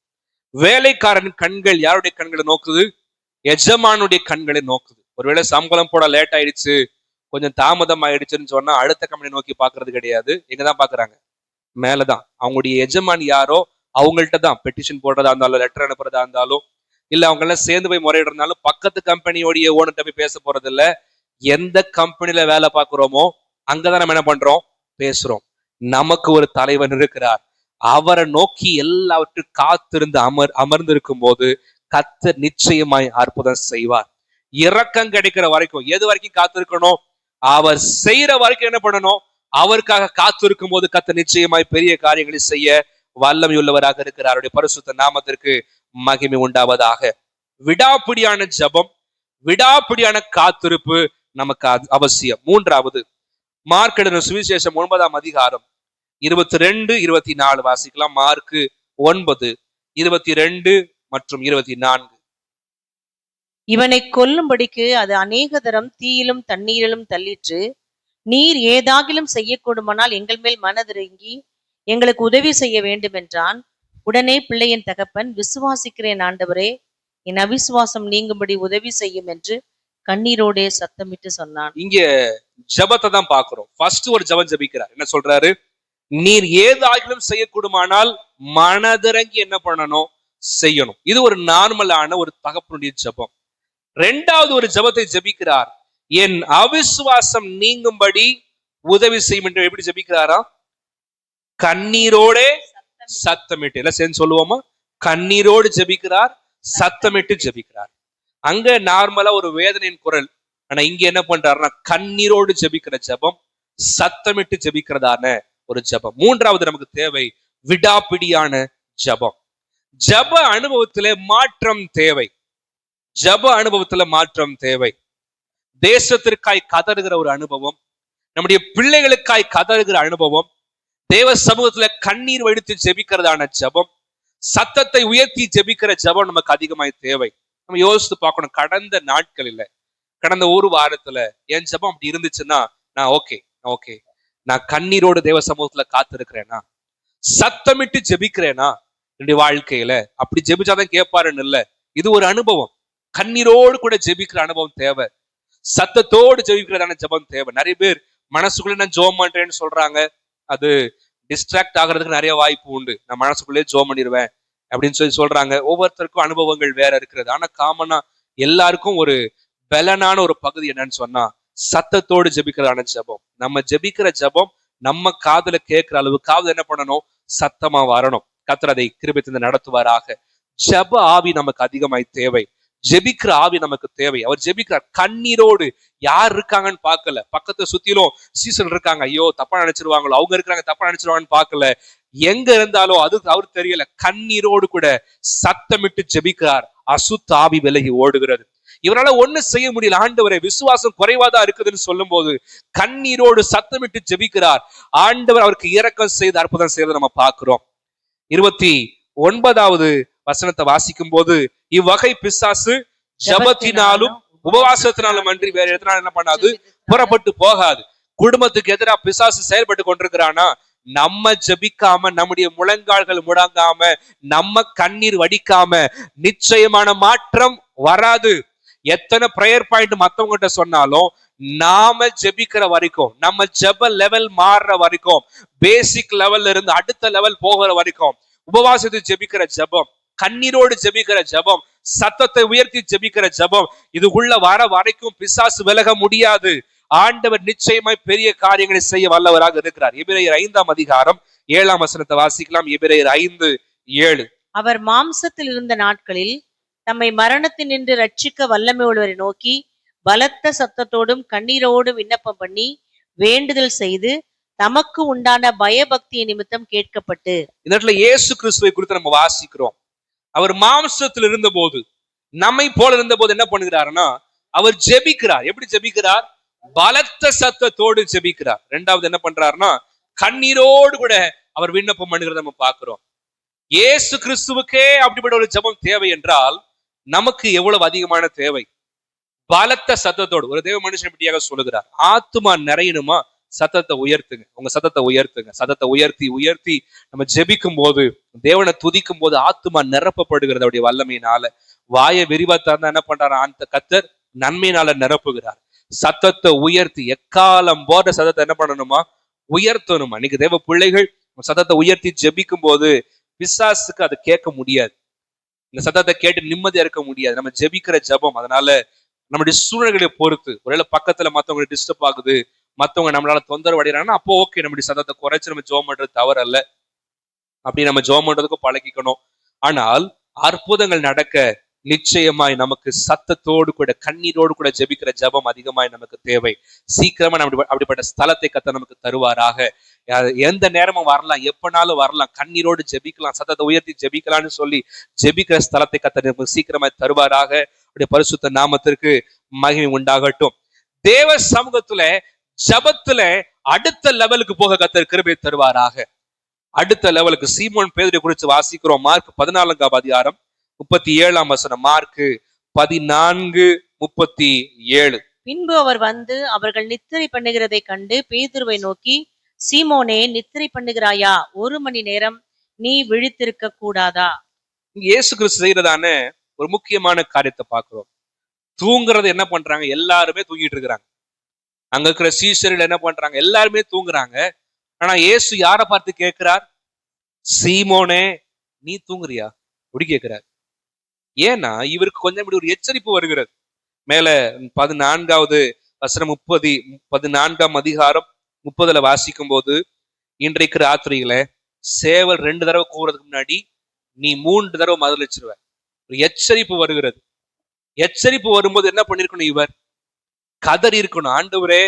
வேலைக்காரன் கண்கள் யாருடைய கண்களை நோக்குது? எஜமானுடைய கண்களை நோக்குது. ஒருவேளை சம்பளம் போட லேட் ஆயிடுச்சு, கொஞ்சம் தாமதம் ஆயிடுச்சுன்னு சொன்னா அடுத்த கம்பெனி நோக்கி பாக்குறது கிடையாது. எங்கதான் பாக்குறாங்க? மேலதான். அவங்களுடைய எஜமான் யாரோ அவங்கள்ட்ட தான் பெட்டிஷன் போடுறதா இருந்தாலும், லெட்டர் அனுப்புறதா இருந்தாலும், இல்ல அவங்க எல்லாம் சேர்ந்து போய் முறையிடுறதுனாலும் பக்கத்து கம்பெனியோடைய ஓனர்கிட்ட போய் பேச போறது இல்ல. எந்த கம்பெனில வேலை பார்க்கிறோமோ அங்கதான் நம்ம என்ன பண்றோம், பேசுறோம். நமக்கு ஒரு தலைவன் இருக்கிறார். அவரை நோக்கி எல்லாவற்றையும் காத்திருந்து அமர்ந்து இருக்கும் போது கர்த்தர் நிச்சயமாய் அற்புதம் செய்வார். இரக்கம் கிடைக்கிற வரைக்கும், எது வரைக்கும் காத்திருக்கணும்? அவர் செய்யற வரைக்கும் என்ன பண்ணணும்? அவருக்காக காத்திருக்கும் போது கர்த்தர் நிச்சயமாய் பெரிய காரியங்களை செய்ய வல்லமையுள்ளவராக இருக்கிறார். அவருடைய பரிசுத்த நாமத்திற்கு மகிமை உண்டாவதாக. விடாப்பிடியான ஜபம், விடாப்பிடியான காத்திருப்பு நமக்கு அவசியம். 3வது, மார்க் எழுதின சுவிசேஷம் 9 அதிகாரம் 22, 24 வாசிக்கலாம். மார்க்கு 9, 22 மற்றும் 24. இவனை கொல்லும்படிக்கு அது அநேக தரம் தீயிலும் தண்ணீரிலும் தள்ளிற்று. நீர் ஏதாகிலும் செய்யக்கூடுமானால் எங்கள் மேல் மனதிறங்கி எங்களுக்கு உதவி செய்ய வேண்டும் என்றான். உடனே பிள்ளையின் தகப்பன், விசுவாசிக்கிறேன் ஆண்டவரே, என் அவிசுவாசம் நீங்கும்படி உதவி செய்யும் என்று கண்ணீரோடே சத்தமிட்டு சொன்னான். இங்க ஜபத்தை தான் பாக்குறோம். ஃபர்ஸ்ட் ஒரு ஜபம் ஜபிக்கிறார். என்ன சொல்றாரு? நீர் ஏதாகிலும் செய்யக்கூடுமானால் மனதிறங்கி என்ன பண்ணணும், செய்யணும். இது ஒரு நார்மலான ஒரு தகப்பனுடைய ஜபம். 2வது ஒரு ஜபத்தை ஜபிக்கிறார். என் அவிசுவாசம் நீங்கும்படி உதவி செய்யும் என்று எப்படி ஜபிக்கிறாரா? கண்ணீரோட சத்தமிட்டு. எல்லாம் சேர்ந்து சொல்லுவோமா? கண்ணீரோடு ஜபிக்கிறார், சத்தமிட்டு ஜபிக்கிறார். அங்க நார்மலா ஒரு வேதனையின் குரல். ஆனா இங்க என்ன பண்றாருன்னா கண்ணீரோடு ஜபிக்கிற ஜபம், சத்தமிட்டு ஜபிக்கிறதான ஒரு ஜபம். 3வது நமக்கு தேவை விடாப்பிடியான ஜபம். ஜப அனுபவத்திலே மாற்றம் தேவை. ஜப அனுபவத்துல மாற்றம் தேவை. தேசத்திற்காய் கதறுகிற ஒரு அனுபவம், நம்முடைய பிள்ளைகளுக்காய் கதறுகிற அனுபவம், தேவ சமூகத்துல கண்ணீர் வடித்து ஜெபிக்கிறதான ஜபம், சத்தத்தை உயர்த்தி ஜெபிக்கிற ஜபம் நமக்கு அதிகமாய் தேவை. நம்ம யோசித்து பார்க்கணும். கடந்த நாட்களில, கடந்த ஒரு வாரத்துல என் ஜபம் அப்படி இருந்துச்சுன்னா நான் ஓகே, நான் கண்ணீரோடு தேவ சமூகத்துல காத்திருக்கிறேனா, சத்தமிட்டு ஜெபிக்கிறேனா என்னுடைய வாழ்க்கையில? அப்படி ஜெபிச்சாதான் கேட்பாருன்னு இல்ல. இது ஒரு அனுபவம். கண்ணீரோடு கூட ஜெபிக்கிற அனுபவம் தேவை. சத்தத்தோடு ஜெபிக்கிறதான ஜபம் தேவை. நிறைய பேர் மனசுக்குள்ள நான் ஜோம் பண்றேன்னு சொல்றாங்க. அது டிஸ்ட்ராக்ட் ஆகிறதுக்கு நிறைய வாய்ப்பு உண்டு. நான் மனசுக்குள்ளே ஜோம் பண்ணிடுவேன் அப்படின்னு சொல்லி சொல்றாங்க. ஒவ்வொருத்தருக்கும் அனுபவங்கள் வேற இருக்கிறது. ஆனா காமனா எல்லாருக்கும் ஒரு பலனான ஒரு பகுதி என்னன்னு சொன்னா சத்தத்தோடு ஜெபிக்கிறதான ஜபம். நம்ம ஜெபிக்கிற ஜபம் நம்ம காதுல கேட்கிற அளவு காது என்ன பண்ணணும், சத்தமா வரணும். கர்த்தர் அதை கிருபை தந்து நடத்துவாராக. ஜப ஆவி நமக்கு அதிகமாய் தேவை. ஜெபிக்கிற ஆவி நமக்கு தேவை. அவர் ஜெபிக்கிறார் கண்ணீரோடு. யார் இருக்காங்கன்னு பார்க்கல. பக்கத்தை சுத்திலும் சீசன் இருக்காங்க, ஐயோ தப்பா நினைச்சிருவாங்களோ, அவங்க இருக்கிறாங்க தப்பா நினைச்சிருவாங்கன்னு பார்க்கல. எங்க இருந்தாலும் அது அவரு தெரியல. கண்ணீரோடு கூட சத்தமிட்டு ஜெபிக்கிறார். அசுத்த ஆவி விலகி ஓடுகிறது. இவரால ஒண்ணு செய்ய முடியல. ஆண்டவரே விசுவாசம் குறைவாதான் இருக்குதுன்னு சொல்லும் போது கண்ணீரோடு சத்தமிட்டு ஜெபிக்கிறார். ஆண்டவர் அவருக்கு இரக்கம் செய்து அற்புதம் செய்வதை நம்ம பார்க்கிறோம். 29வது வசனத்தை வாசிக்கும் போது, இவ்வகை பிசாசு ஜபத்தினாலும் உபவாசத்தினாலும் அன்றி வேற எதனால என்ன பண்ணாது, புறப்பட்டு போகாது. குடும்பத்துக்கு எதிராக பிசாசு செயல்பட்டு கொண்டிருக்கிறானா, நம்ம ஜபிக்காம, நம்முடைய முழங்கால்கள் முடங்காம, நம்ம கண்ணீர் வடிக்காம நிச்சயமான மாற்றம் வராது. எத்தனை பிரேயர் பாயிண்ட் மத்தவங்க கிட்ட சொன்னாலும் நாம ஜெபிக்கிற வரைக்கும், நம்ம ஜெப லெவல் மாறுற வரைக்கும், பேசிக் லெவல்ல இருந்து அடுத்த லெவல் போகிற வரைக்கும், உபவாசத்தை ஜெபிக்கிற ஜெபம், கண்ணீரோடு ஜெபிக்கிற ஜெபம், சத்தத்தை உயர்த்தி ஜெபிக்கிற ஜெபம், இதுக்குள்ள வர வரைக்கும் பிசாசு விலக முடியாது. ஆண்டவர் நிச்சயமாய் பெரிய காரியங்களை செய்ய வல்லவராக இருக்கிறார். எபிரேயர் 5ஆம் அதிகாரம் 7ஆம் வசனத்தை வாசிக்கலாம். எபிரேயர் 5:7. அவர் மாம்சத்தில் இருந்த நாட்களில் தம்மை மரணத்தினின்று ரட்சிக்க வல்லமை உள்ளவரை நோக்கி பலத்த சத்தத்தோடும் கண்ணீரோடும் விண்ணப்பம் பண்ணி வேண்டுதல் செய்து தமக்கு உண்டான பயபக்திய நிமித்தம் கேட்கப்பட்டு. இந்த இடத்துல இயேசு கிறிஸ்துவை குறித்து நம்ம வாசிக்கிறோம். அவர் மாம்சத்தில் இருந்த போது, நம்மை போல இருந்த போது என்ன பண்ணுகிறாருன்னா, அவர் ஜெபிக்கிறார். எப்படி ஜெபிக்கிறார்? பலத்த சத்தத்தோடு ஜெபிக்கிறார். இரண்டாவது என்ன பண்றாருன்னா, கண்ணீரோடு கூட அவர் விண்ணப்பம் பண்ணுகிறத நம்ம பார்க்கிறோம். இயேசு கிறிஸ்துவுக்கே அப்படிப்பட்ட ஒரு ஜெபம் தேவை என்றால் நமக்கு எவ்வளவு அதிகமான தேவை. பலத்த சத்தத்தோடு ஒரு தேவ மனுஷன் இப்படியாக சொல்லுகிறார், ஆத்துமா நிறையணுமா, சத்தத்தை உயர்த்துங்க, உங்க சத்தத்தை உயர்த்துங்க. சத்தத்தை உயர்த்தி உயர்த்தி நம்ம ஜெபிக்கும் போது, தேவனை துதிக்கும் போது ஆத்துமா நிரப்பப்படுகிறது அவருடைய வல்லமையினால. வாயை விரிவா திறந்தா என்ன பண்றாரு? அந்த கர்த்தர் நன்மையினால நிரப்புகிறார். சத்தத்தை உயர்த்தி எக்காலம் போன்ற சத்தத்தை என்ன பண்ணணுமா? உயர்த்தணுமா. இன்னைக்கு தேவ பிள்ளைகள் சத்தத்தை உயர்த்தி ஜெபிக்கும் போது பிசாசுக்கு அதை கேட்க முடியாது. இந்த சத்தத்தை கேட்டு நிம்மதியா இருக்க முடியாது. நம்ம ஜெபிக்கிற ஜெபம். அதனால நம்முடைய சூழ்நிலைகளை பொறுத்து, ஒருவேளை பக்கத்துல மத்தவங்களுக்கு டிஸ்டர்ப் ஆகுது, மத்தவங்க நம்மளால தொந்தரவு அடைகிறாங்கன்னா அப்போ ஓகே, நம்முடைய சத்தத்தை குறைச்சு நம்ம ஜெபம் பண்றது தவறு அல்ல. அப்படி நம்ம ஜெபம் பண்றதுக்கும் பழகிக்கணும். ஆனால் அற்புதங்கள் நடக்க நிச்சயமாய் நமக்கு சத்தத்தோடு கூட கண்ணீரோடு கூட ஜெபிக்கிற ஜெபம் அதிகமாய் நமக்கு தேவை. சீக்கிரமா நம்ம அப்படிப்பட்ட ஸ்தலத்தை கர்த்தர் நமக்கு தருவாராக. எந்த நேரமும் வரலாம், எப்பனாலும் வரலாம், கண்ணீரோடு ஜெபிக்கலாம், சத்தத்தை உயர்த்தி ஜெபிக்கலாம்னு சொல்லி ஜெபிக்கிற ஸ்தலத்தை கர்த்தர் நமக்கு சீக்கிரமாய் தருவாராக. அவருடைய பரிசுத்த நாமத்திற்கு மகிமை உண்டாகட்டும். தேவ சமூகத்துல ஜெபத்துல அடுத்த லெவலுக்கு போக கர்த்தர் கிருபை தருவாராக. அடுத்த லெவலுக்கு சீமோன் பேதுரு குறித்து வாசிக்கிறோம். மார்க் 14ஆம் அதிகாரம் 37ஆம் வசனம். மார்க் 14:37. பின்பு அவர் வந்து அவர்கள் நித்திரை பண்ணுகிறதை கண்டு பேதுருவை நோக்கி, சீமோனே, நித்திரை பண்ணுகிறாயா? 1 மணி நேரம் நீ விழித்திருக்க கூடாதா? இயேசு கிறிஸ்து செய்யறதான ஒரு முக்கியமான காரியத்தை பார்க்கிறோம். தூங்குறது என்ன பண்றாங்க? எல்லாருமே தூங்கிட்டு இருக்கிறாங்க. அங்க இருக்கிற சீஷர்கள் என்ன பண்றாங்க? எல்லாருமே தூங்குறாங்க. ஆனா இயேசு யாரை பார்த்து கேட்கிறார்? சீமோனே, நீ தூங்குறியா அப்படி கேட்கிறார். ஏன்னா இவருக்கு கொஞ்சம் இப்படி ஒரு எச்சரிப்பு வருகிறது. மேல 14வது வசனம் 14ஆம் அதிகாரம் 30ல வாசிக்கும் போது, இன்றைக்கு ராத்திரியில சேவல் 2 தடவை கூறதுக்கு முன்னாடி நீ 3 தடவை மறுதலிச்சிருவ. ஒரு எச்சரிப்பு வருகிறது. எச்சரிப்பு வரும்போது என்ன பண்ணிருக்கணும்? இவர் கதறி இருக்கணும். ஆண்டவரே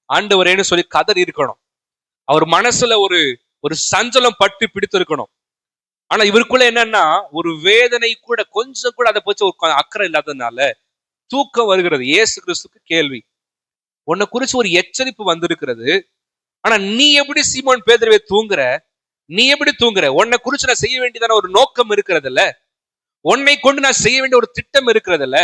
ஆண்டவரேன்னு சொல்லி கதறி இருக்கணும். அவர் மனசுல ஒரு சஞ்சலம் பட்டு பிடித்து இருக்கணும். ஆனா இவருக்குள்ள என்னன்னா, ஒரு வேதனை கூட, கொஞ்சம் கூட அதை பற்றி ஒரு அக்கறை இல்லாததுனால தூக்கம் வருகிறது. இயேசு கிறிஸ்துக்கு கேள்வி, உன்னை குறிச்சு ஒரு எச்சரிப்பு வந்திருக்கிறது. ஆனா நீ எப்படி சீமோன் பேதுருவே தூங்குற? நீ எப்படி தூங்குற? உன்னை குறிச்சு நான் செய்ய வேண்டியதான ஒரு நோக்கம் இருக்கிறது இல்ல, உன்னை கொண்டு நான் செய்ய வேண்டிய ஒரு திட்டம் இருக்கிறது இல்ல,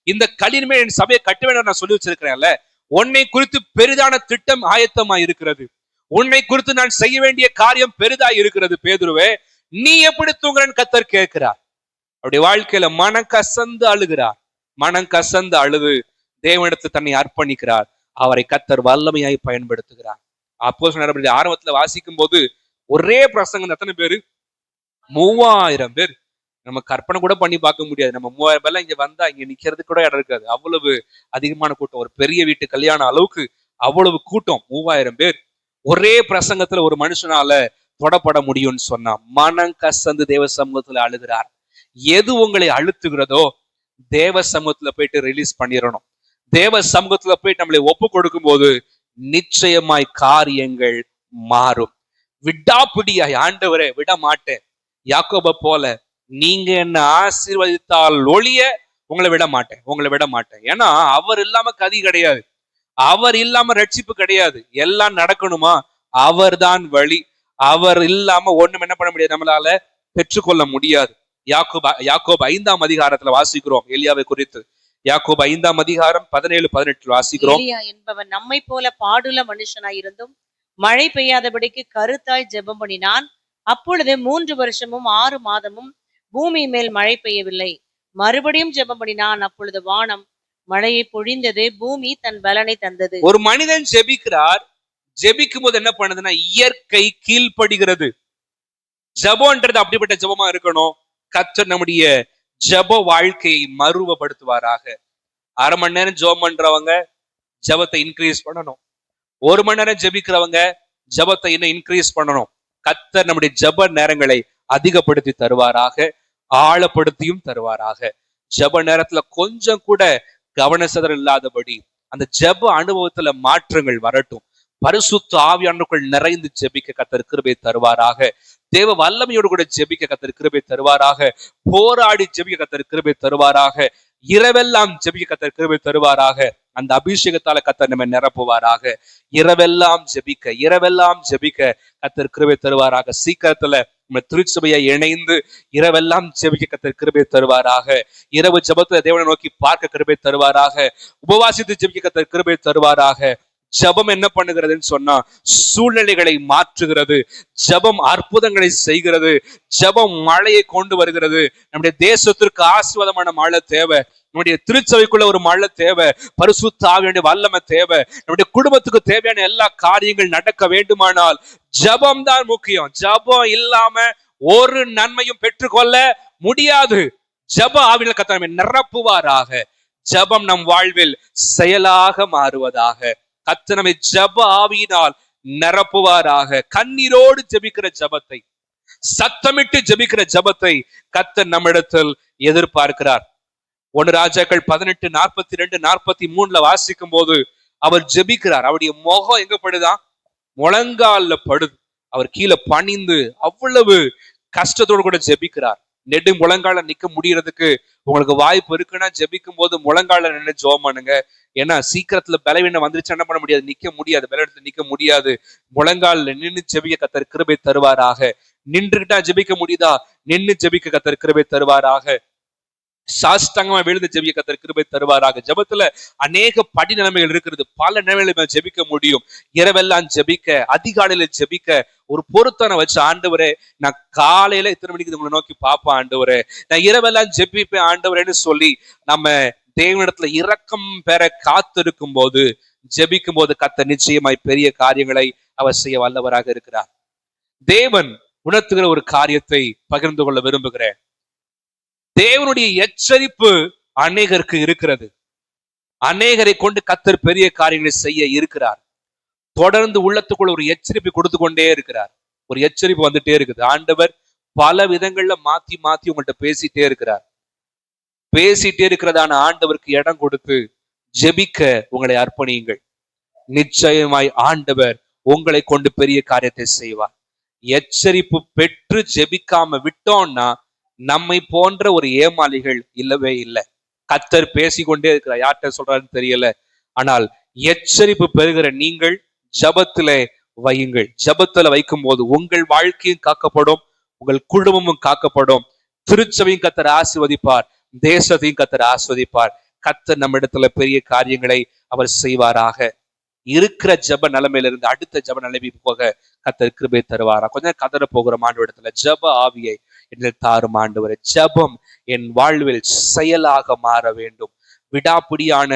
இந்த கல்லின் மேல் என் சபையை கட்ட வேண்டும் நான் சொல்லி வச்சிருக்கிறேன்ல, உன்னை குறித்து பெரிதான திட்டம் ஆயத்தமா இருக்கிறது, உன்னை குறித்து நான் செய்ய வேண்டிய காரியம் பெரிதா இருக்கிறது. பேதுருவே, நீ எப்படி தூங்குறன்னு கர்த்தர் கேட்கிறார். அவருடைய வாழ்க்கையில மனம் கசந்து அழுகிறார். மனம் கசந்து அழுது தேவனிடத்து தன்னை அர்ப்பணிக்கிறார். அவரை கர்த்தர் வல்லமையாய் பயன்படுத்துகிறார். அப்போஸ்தலர் நடவடிக்கைகள் ஆரம்பத்துல வாசிக்கும் போது ஒரே பிரசங்கம் எத்தனை பேரு? 3000 பேர். நம்ம கற்பனை கூட பண்ணி பார்க்க முடியாது. நம்ம 3000 பேர்லாம் இங்க வந்தா இங்க நிக்கிறது கூட இடம் இருக்காது. அவ்வளவு அதிகமான கூட்டம். ஒரு பெரிய வீட்டு கல்யாணம் அளவுக்கு அவ்வளவு கூட்டம். 3000 பேர் ஒரே பிரசங்கத்துல ஒரு மனுஷனால தொடப்பட முடியும்னு சொன்னா, மனம் கசந்து தேவ சமூகத்துல அழுகிறார். எது உங்களை அழுத்துகிறதோ தேவ சமூகத்துல போயிட்டு ரிலீஸ் பண்ணிடணும். தேவ சமூகத்துல போயிட்டு நம்மளை ஒப்பு கொடுக்கும் போது நிச்சயமாய் காரியங்கள் மாறும். விடாப்பிடியாய், ஆண்டவரே விட மாட்டேன், யாக்கோபை போல நீங்க என்ன ஆசீர்வதித்தால் ஒழிய உங்களை விட மாட்டேன். ஏன்னா அவர் இல்லாம கதி கிடையாது, அவர் இல்லாம ரட்சிப்பு கிடையாது. எல்லாம் நடக்கணுமா? அவர் தான் வழி. அவர் இல்லாம ஒண்ணும் என்ன பண்ண முடியாது, நம்மளால பெற்றுக்கொள்ள முடியாது. யாக்கோபு 5ஆம் அதிகாரத்துல வாசிக்கிறோம் எலியாவை குறித்து. யாக்கோபு 5ஆம் அதிகாரம் 17-18 வாசிக்கிறோம். எலியா என்பவன் நம்மை போல பாடுள்ள மனுஷனாய் இருந்தும் மழை பெய்யாதபடிக்கு கருத்தாய் ஜெபம் பண்ணினான். அப்பொழுது 3 வருஷமும் 6 மாதமும் பூமி மேல் மழை பெய்யவில்லை. மறுபடியும் ஜெபம் பண்ணினான். அப்பொழுது வானம் மழையை பொழிந்தது, பூமி தன் பலனை தந்தது. ஒரு மனிதன் ஜெபிக்கிறார். ஜெபிக்கும் போது என்ன பண்ணுதுன்னா, இயற்கை கீழ்ப்படுகிறது. ஜெபம்ன்றது அப்படிப்பட்ட ஜெபமா இருக்கணும். கர்த்தர் நம்முடைய ஜெப வாழ்க்கையை மறுவப்படுத்துவாராக. அரை மணி நேரம் ஜெபம் பண்றவங்க ஜெபத்தை இன்க்ரீஸ் பண்ணணும். 1 மணி நேரம் ஜெபிக்கிறவங்க ஜெபத்தை இன்னும் இன்க்ரீஸ் பண்ணணும். கர்த்தர் நம்முடைய ஜெப நேரங்களை அதிகப்படுத்தி தருவாராக, ஆழப்படுத்தியும் தருவாராக. ஜெப நேரத்துல கொஞ்சம் கூட கவனச்சிதறல் இல்லாதபடி அந்த ஜெப அனுபவத்துல மாற்றங்கள் வரட்டும். பரிசுத்த ஆவியானவர்கள் நிறைந்து ஜெபிக்க கர்த்தர் கிருபை தருவாராக. தேவ வல்லமையோடு கூட ஜெபிக்க கர்த்தர் கிருபை தருவாராக. போராடி ஜெபிக்க கர்த்தர் கிருபை தருவாராக. இரவெல்லாம் ஜெபிக்க கர்த்தர் கிருபை தருவாராக. அந்த அபிஷேகத்தால கர்த்தர் நம்ம நிரப்புவாராக. இரவெல்லாம் ஜெபிக்க கர்த்தர் கிருபை தருவாராக. சீக்கிரத்துல நம்ம திருச்சபையை இணைந்து இரவெல்லாம் ஜெபிக்க கர்த்தர் கிருபை தருவாராக. இரவு ஜெபத்துல தேவனை நோக்கி பார்க்க கிருபை தருவாராக. உபவாசித்து ஜெபிக்க கர்த்தர் கிருபை தருவாராக. ஜெபம் என்ன பண்ணுகிறதுன்னு சொன்னா சூழ்நிலைகளை மாற்றுகிறது. ஜெபம் அற்புதங்களை செய்கிறது. ஜெபம் மழையை கொண்டு வருகிறது. நம்முடைய தேசத்திற்கு ஆசீர்வாதமான மழை தேவை. நம்முடைய திருச்சபைக்குள்ள ஒரு மழை தேவை. பரிசுத்த ஆவியானவருடைய வல்லமை தேவை. நம்முடைய குடும்பத்துக்கு தேவையான எல்லா காரியங்கள் நடக்க வேண்டுமானால் ஜெபம் தான் முக்கியம். ஜெபம் இல்லாம ஒரு நன்மையும் பெற்றுக்கொள்ள முடியாது. ஜெப ஆவியானவர் கர்த்தர் நம்மை நிரப்புவாராக. ஜெபம் நம் வாழ்வில் செயலாக மாறுவதாக. கர்த்தர் நம்மை ஜெப ஆவியினால் நிரப்புவாராக. கண்ணீரோடு ஜெபிக்கிற ஜெபத்தை, சத்தமிட்டு ஜெபிக்கிற ஜெபத்தை கர்த்தர் நம்மிடத்தில் எதிர்பார்க்கிறார். 1 ராஜாக்கள் 18:42-43 வாசிக்கும் போது அவர் ஜெபிக்கிறார். அவருடைய முகம் எங்க படுதா? முழங்கால்ல படுது. அவர் கீழே பணிந்து அவ்வளவு கஷ்டத்தோடு கூட ஜெபிக்கிறார். நெடு முழங்கால நிக்க முடியறதுக்கு உங்களுக்கு வாய்ப்பு இருக்குன்னா ஜெபிக்கும் போது முழங்கால நின்று ஜெபம் பண்ணுங்க. ஏன்னா சீக்கிரத்துல பலவீனம் வந்துருச்சு, என்ன பண்ண முடியாது, நிக்க முடியாது, பலவீனத்துல நிக்க முடியாது. முழங்கால நின்று ஜெபிக்க கர்த்தர் கிருபை தருவாராக. நின்றுகிட்டா ஜெபிக்க முடியுதா? நின்று ஜெபிக்க கர்த்தர் கிருபை தருவாராக. சாஷ்டாங்கமா விழுந்து ஜெபிக்க கர்த்தர் கிருபை தருவாராக. ஜெபத்துல அநேக படிநிலைமைகள் இருக்கிறது. பல நிலைமைகளை ஜெபிக்க முடியும். இரவெல்லாம் ஜெபிக்க, அதிகாலையில ஜெபிக்க ஒரு பொருத்தனை வச்சு, ஆண்டவரே நான் காலையில இத்தனை மணிக்கு உங்களை நோக்கி பார்ப்பேன் ஆண்டவரே, நான் இரவெல்லாம் ஜெபிப்பேன் ஆண்டவரேன்னு சொல்லி நம்ம தேவனிடத்துல இரக்கம் பெற காத்திருக்கும் போது, ஜெபிக்கும் போது கர்த்தர் நிச்சயமாய் பெரிய காரியங்களை அவர் செய்ய வல்லவராக இருக்கிறார். தேவன் உணர்த்துகிற ஒரு காரியத்தை பகிர்ந்து கொள்ள விரும்புகிறேன். தேவனுடைய எச்சரிப்பு அநேகருக்கு இருக்கிறது. அநேகரை கொண்டு கர்த்தர் பெரிய காரியங்களை செய்ய இருக்கிறார். தொடர்ந்து உள்ளத்துக்குள்ள ஒரு எச்சரிப்பு கொடுத்து கொண்டே இருக்கிறார். ஒரு எச்சரிப்பு வந்துட்டே இருக்குது. ஆண்டவர் பல விதங்கள்ல மாத்தி மாத்தி உங்கள்கிட்ட பேசிட்டே இருக்கிறார். பேசிட்டே இருக்கிறதான ஆண்டவருக்கு இடம் கொடுத்து ஜெபிக்க உங்களை அர்ப்பணியுங்கள். நிச்சயமாய் ஆண்டவர் உங்களை கொண்டு பெரிய காரியத்தை செய்வார். எச்சரிப்பு பெற்று ஜெபிக்காம விட்டோம்னா நம்மை போன்ற ஒரு ஏமாளிகள் இல்லவே இல்லை. கர்த்தர் பேசிக்கொண்டே இருக்கிறார். யார்கிட்ட சொல்றாருன்னு தெரியல. ஆனால் எச்சரிப்பு பெறுகிற நீங்கள் ஜெபத்திலே வையுங்கள். ஜெபத்துல வைக்கும் போது உங்கள் வாழ்க்கையும் காக்கப்படும், உங்கள் குடும்பமும் காக்கப்படும். திருச்சபையும் கர்த்தர் ஆசீர்வதிப்பார், தேசத்தையும் கர்த்தர் ஆசீர்வதிப்பார். கர்த்தர் நம்ம இடத்துல பெரிய காரியங்களை அவர் செய்வாராக. இருக்கிற ஜெப நிலைமையிலிருந்து அடுத்த ஜெப நிலைமைக்கு போக கர்த்தர் கிருபை தருவாரா. கொஞ்சம் கதற போகிற ஆண்டவரிடத்துல ஜெப ஆவியை என்னில் தாரும் ஆண்டவரே. ஜெபம் என் வாழ்வில் செயலாக மாற வேண்டும். விடாப்பிடியான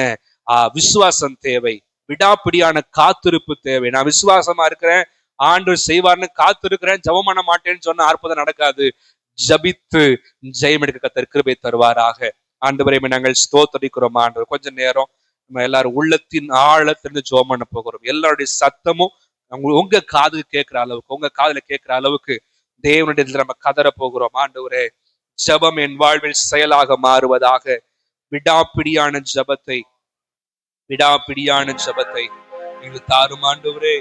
விசுவாசம் தேவை. விடாப்பிடியான காத்திருப்பு தேவை. நான் விசுவாசமா இருக்கிறேன், ஆண்டவர் செய்வார்னு காத்திருக்கிறேன், ஜெபம் பண்ண மாட்டேன்னு சொன்னா அற்புதம் நடக்காது. ஜபித்து ஜெயம் எடுக்க கர்த்தர் கிருபை தருவாராக. ஆண்டவரே நாங்கள் ஸ்தோத்திரிக்கிறோம் ஆண்டவர். கொஞ்ச நேரம் நம்ம எல்லாரும் உள்ளத்தின் ஆழத்திலிருந்து ஜெபம் பண்ண போகிறோம். எல்லாருடைய சத்தமும் உங்க காதுக்கு கேட்கிற அளவுக்கு, உங்க காதுல கேட்கிற அளவுக்கு தேவனுடைய நம்ம கதற போகிறோம். ஆண்டவரே ஜெபம் என் வாழ்வில் செயலாக மாறுவதாக. விடாப்பிடியான ஜெபத்தை நீங்க தாரும் ஆண்டவரே,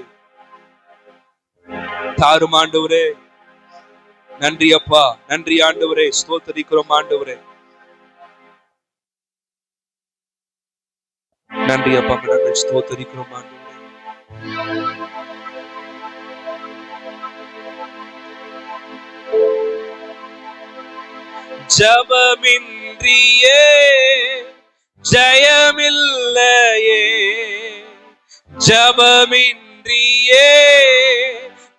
தாரும் ஆண்டவரே. நன்றி அப்பா, நன்றி ஆண்டவரே, ஸ்தோத்திரிக்கிறோம் ஆண்டவரே. நன்றி அப்பா, நாங்கள் ஸ்தோத்திரிக்கிறோம் ஆண்டவரே. ஜபமின்றியே ஜெயமில்லையே, ஜபமின்றியே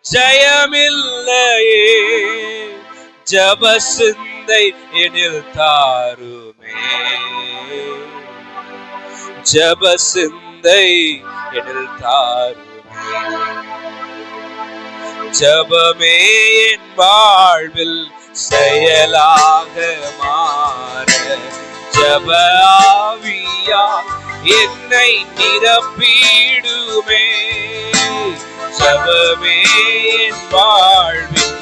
ஜெயமில்லையே. ஜப சிந்தை எனில் தாருமே, ஜப சிந்தை எனில் தாருமே. ஜபமே என் வாழ்வில் செயலாக மாற ஜப ஆவியா என்னை நிரப்பிடுமே. ஜபமே என் வாழ்வில்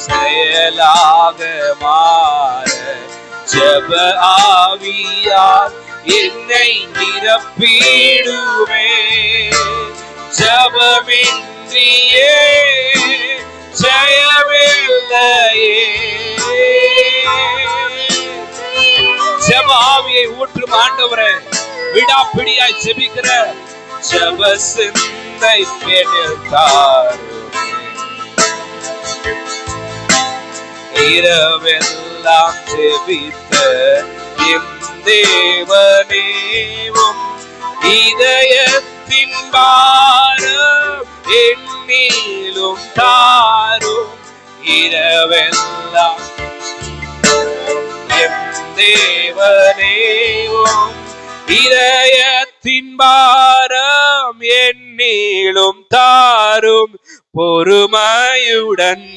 செயலாக மாற ஜப ஆவியா என்னை நிரப்பிடுமே. ஜபமின்றியே ஜெயமில்லையே. ஜப ஆவியை ஊற்றும் ஆண்டவரே, விடாப்பிடியாய் ஜெபிக்கிற ஜப சிந்தை தாருமே. இரவெல்லாம் ஜெபித்த என் தேவனேவும் இதயத்தின் பாரம் என்னிலும் தாரும். இரவெல்லாம் என் தேவனேவும் இதயத்தின் பாரம் என்னிலும் தாரும். பொறுமையுடன்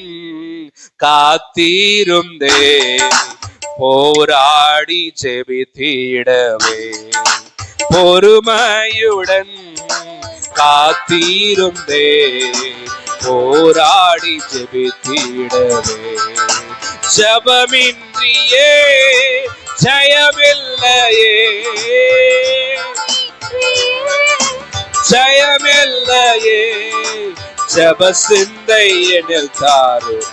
காத்திருந்தே போராடி ஜெபித்திடவே. பொறுமையுடன் காத்திருந்தே போராடி ஜெபித்திடவே. ஜபமின்றியே ஜெயமில்லையே. ஜெயமில்லையே. ஜப சிந்தை என்னில் தாரும்.